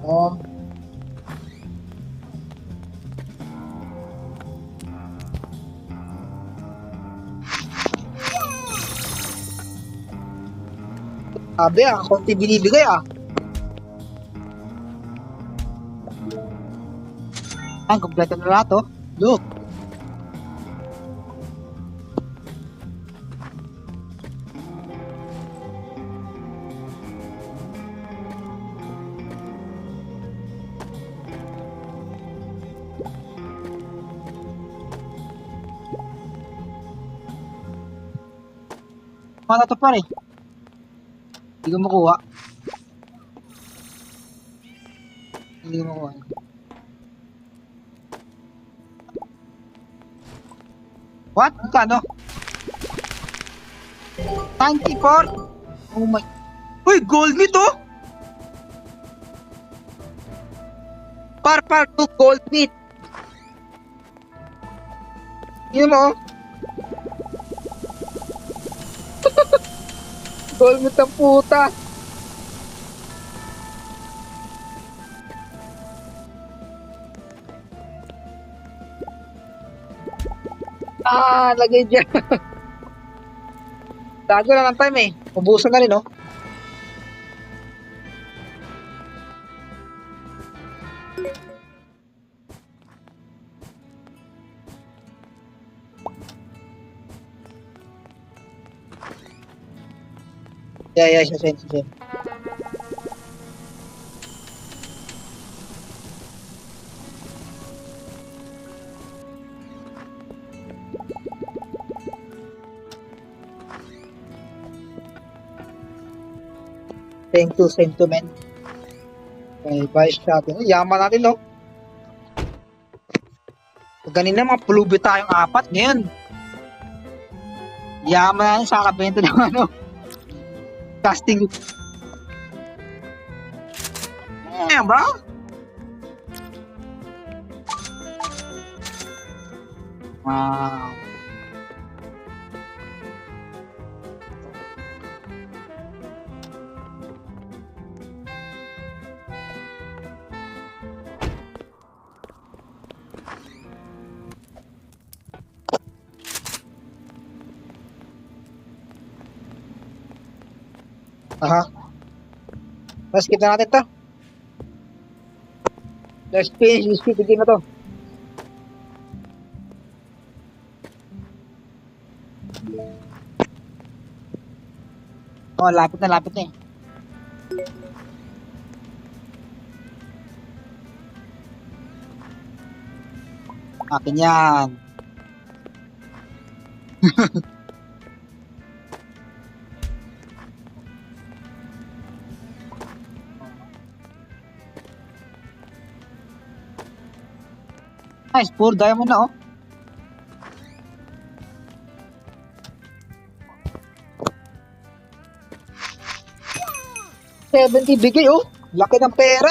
Oh. Sabi konti binibigay Kompleto na lahat, oh. Look. Mana to pare? Hindi ko makuha. Hindi ko makuha. What? Kano? 94? Oh my... Uy, gold meat oh! Par 2 gold meat. Yun mo oh. Gold meat ang puta. Lagay dyan. Tago lang ang time Ubusan na rin, oh. Yeah, send. Same to men. Okay, buy shopping. Yaman natin, no? Ganina mga pulubi tayong 4 ngayon. Yaman natin sa kabenta ng ano. Casting. Bro. Wow. Let's skip na natin to. Let's finish this video na to. Oh, lapit na eh. Akin yan. Nice, puro diamond na oh. $70 bigay oh. Laki ng pera.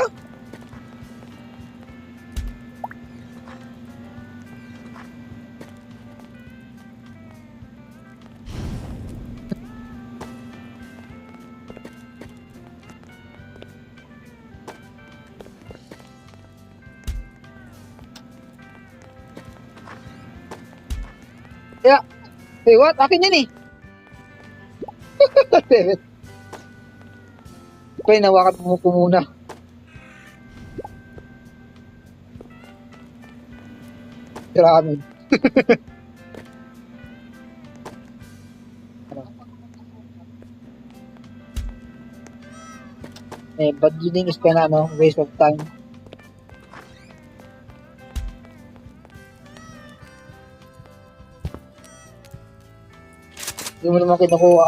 Yeah. Hey, what? Akin yan Pwede, nawakan mo ko muna. ramen. Budgeting is kinda, waste of time. Hindi mo naman kinukuha.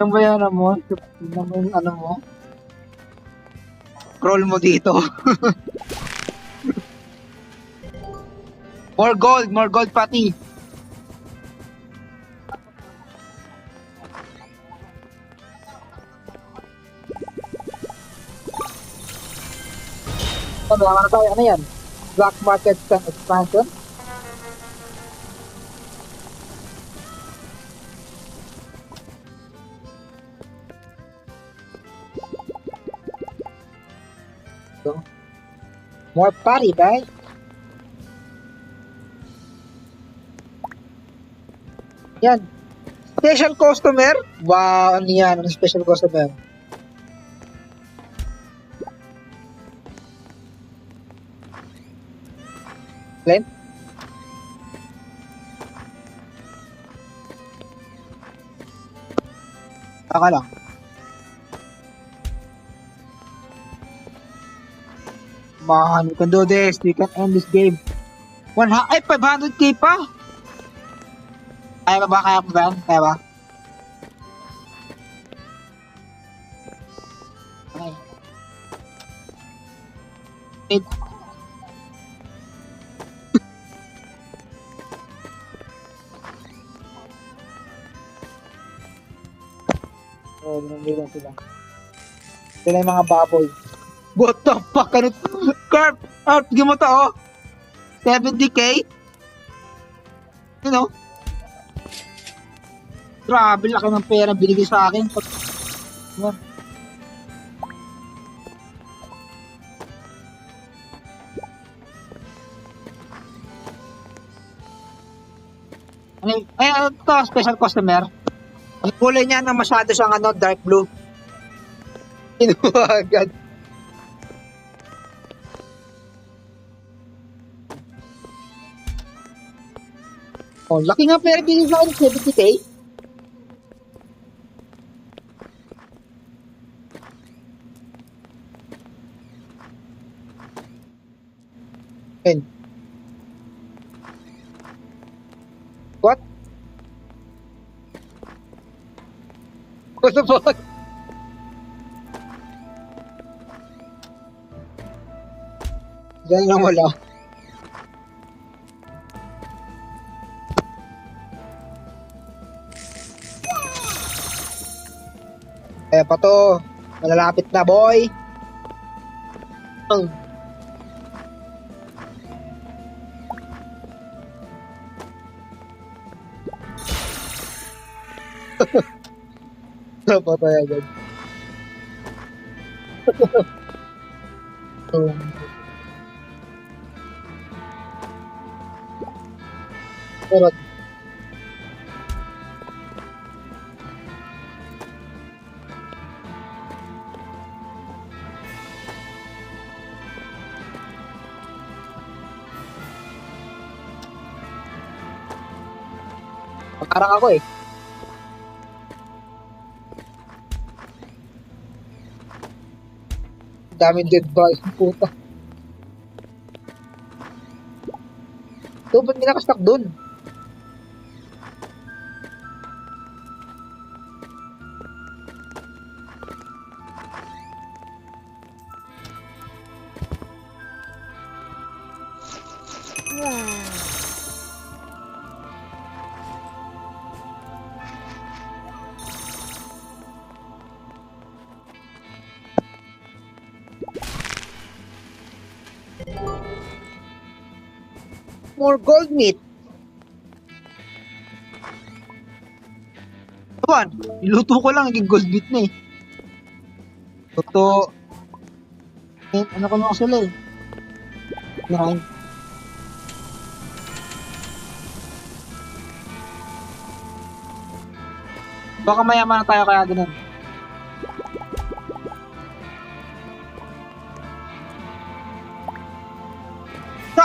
Ano ba yan mo? Ano mo yung ano mo? Scroll mo dito. More gold pati. Ano tayo? Ano yan? Black market expansion? So, more party, guys. Yan. Special customer? Wow, ano yan? Ano special customer? Glenn? Taka lang. Man, we can do this. We can end this game. 500k pa? Kaya ba? Kaya ba? Kaya ba? Okay. Wait. Oh, binandigan sila. Sila yung mga baboy. What the fuck? Ano? Carp! Bigyan mo to, oh! 70k? You know? Grabe, laki ng pera binigay sa akin. Yan. Ito, special customer. Ang kulay niya na masyado siyang dark blue. Kinuha agad. Oh, laki nga pera binigay sa akin, 70k. What? What the fuck? Diyan lang wala. Kaya pa to. Malalapit na, boy. Napatay agad. Pero parang ako eh. Daming dead bodies, puta. So, ba't may nakastock dun? More gold meat. Awan, iluto ko lang, naging gold meat na eh. Luto. Ano ko lang sila eh. Nine. Baka mayaman na tayo kaya ganun.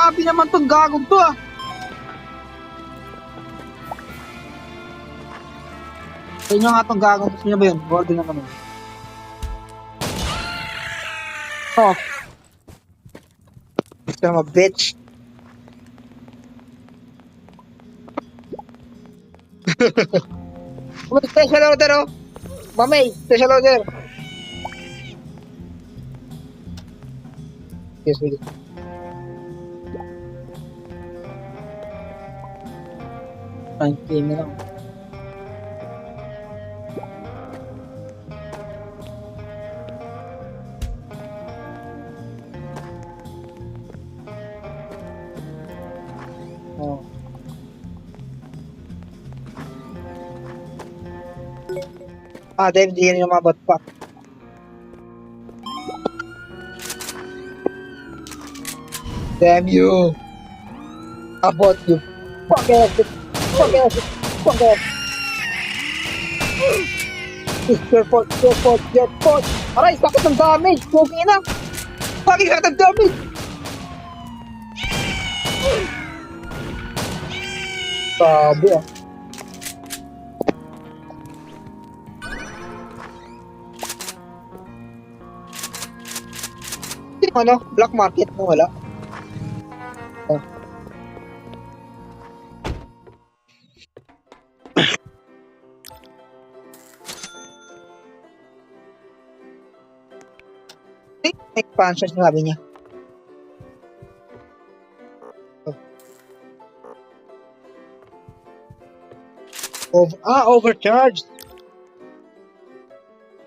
Grabe naman tong gagong to ah. Sa inyo nga tong gagong. Gusto nyo ba yun? Golden na kami. Oh. Son of a bitch. Special order oh. Mamay, special order. Yes, we do. Thank na lang. Oh. Dahil hindi yan yung mabot pa. Damn you! About you! Fuck ass! Fuck ass! Fuck ass! Your fault! Your fault! Your fault! Aray! Sakit ng damage! Puking ina! Fucking sakit ng damage! Sabi ah. Ano? Black market mo wala? Oh. Expansion sinabi niya. Overcharged.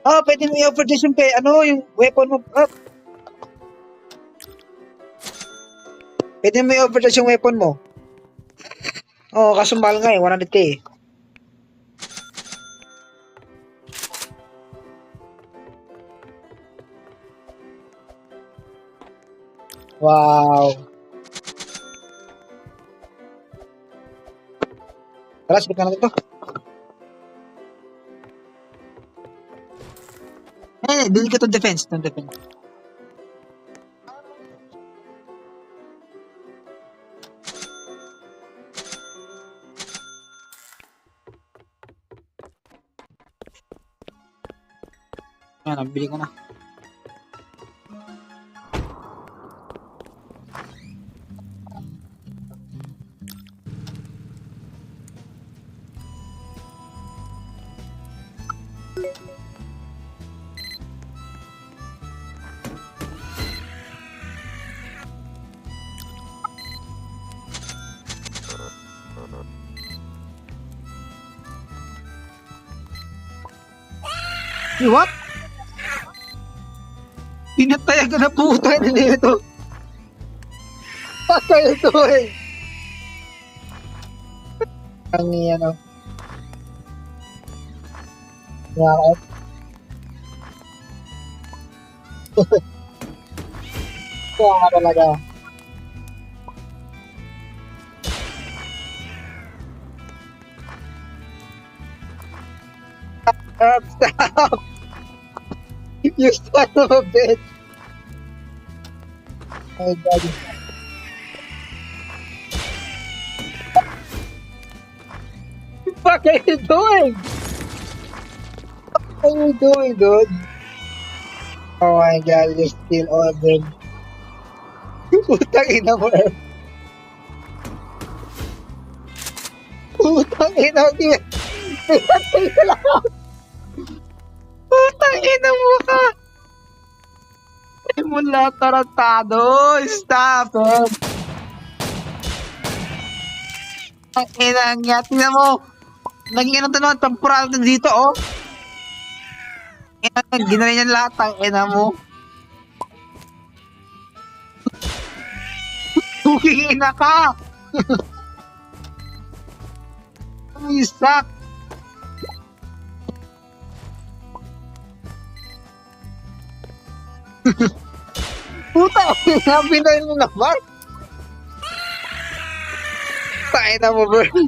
Pwede mo i-overcharge yung yung weapon mo. Pwede mo i-overcharge yung weapon mo. Kaso mahal nga 100k eh. Wow. Tara, sabit na natin ito. Bili ka itong defense. Ayan, nabili ko na. What? Pinatay ka na puta nito. What are you doing? Ang yan o. Yakot. Kaya nga talaga. Stop! You son of a bitch! Oh god. What the fuck are you doing? What are you doing, dude? Oh my god, you still all them. Putang ina mo eh. Putang ina mo. Pinatay ka lang. Putang ina mo ka. Ay mula tarantado. Stop. Ang ina nga. Tingnan mo. Naging ano to naman. Temporal na dito oh. Ginawin niya lahat. Ang ina mo. Puking ina ka. You suck. Puta, pinayin mo naman. Tayo na mo, Burn.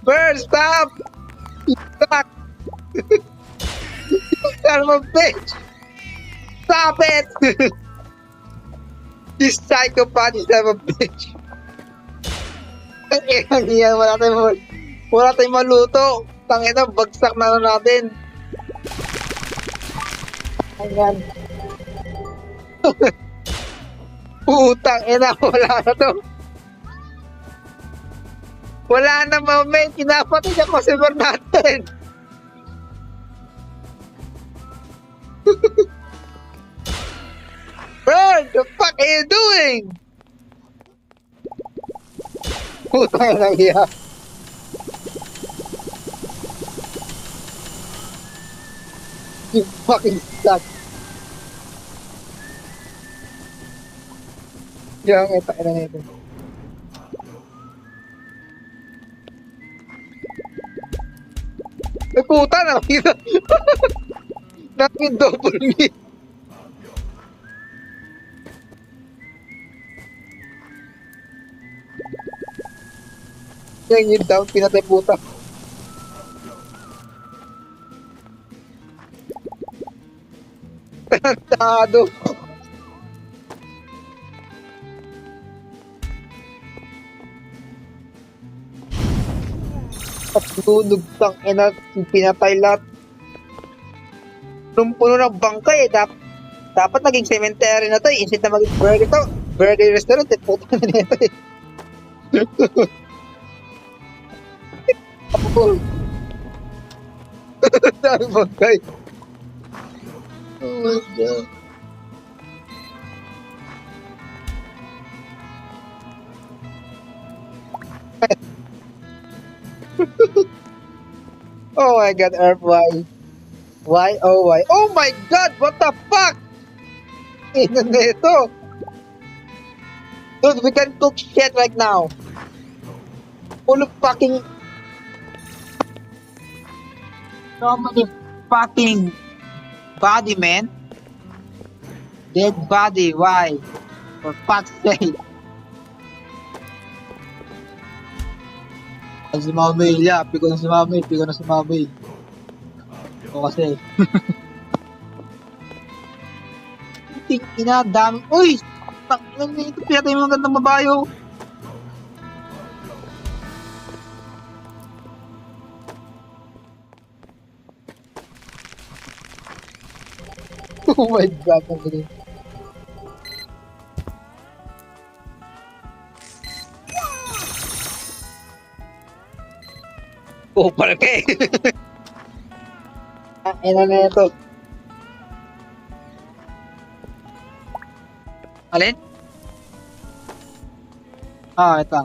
Burn, stop! Stop! Son of a bitch! Stop it! This psychopath is a bitch. Ang iyan, wala tayong maluto. Tangina, bagsak na natin. Ayan. Putang ina, wala na to. Wala na, moment. Kinapatid ang customer natin. Bro, the fuck are you doing? Putang ina iya. You fucking suck. Yang eta ina ito. Puta na kita. Nakin double meat. Yang yun down, pinatay puta. Tarantado. Pagtunog tang ina, pinatay lahat. Puno ng bangkay eh. Dapat naging cemetery na to eh. Instead na maging burger to. Burger restaurant eh. Puta na nito eh. Apple. Dami bangkay. Oh my God. Oh my God, Earth, why? Why? Oh, why? Oh my God, what the fuck? Ina na ito. Dude, we can cook shit right now. Full of fucking... So many fucking body, man. Dead body, why? For fuck's sake. Ay, si Mami, yeah, pico na si Mami. O kasi. Ting ina, dami. Uy! Tanginan na ito, pinatay mga gandang babayo. Oh my God, ang galing. Oh, palaki! Ina na ito. Alin? Ah, ito.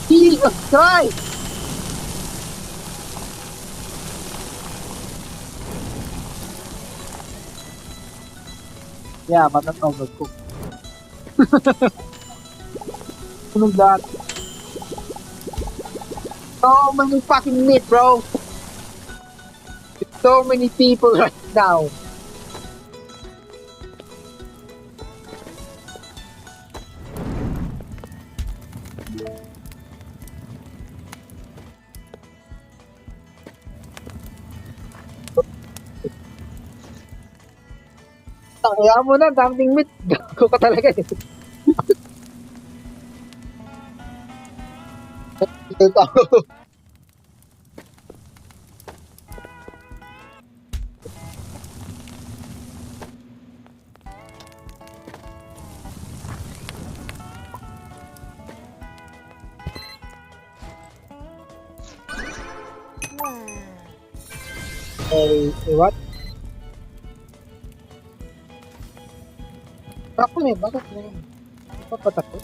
Jesus Christ! Yeah, but not overcooked. Sunog lahat. So many fucking meat, bro. So many people right now. Kaya mo na, daming meat. Gago ka talaga eh. Ito ako. What? Ako eh, bakit na yun? Papatakot?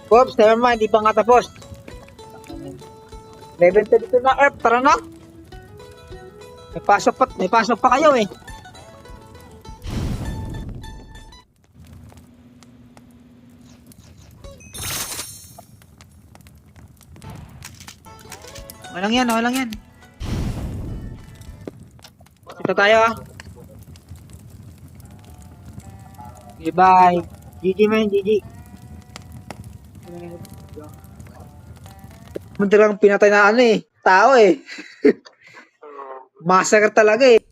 Oops, never mind, di pa nga tapos. 11:32 na, Earth, tara na. May pasok pa kayo eh. Okay lang yan. Ito tayo ah. Okay, bye. GG man, GG. Muntirang pinatay na ano eh. Tao eh. Massacre talaga eh.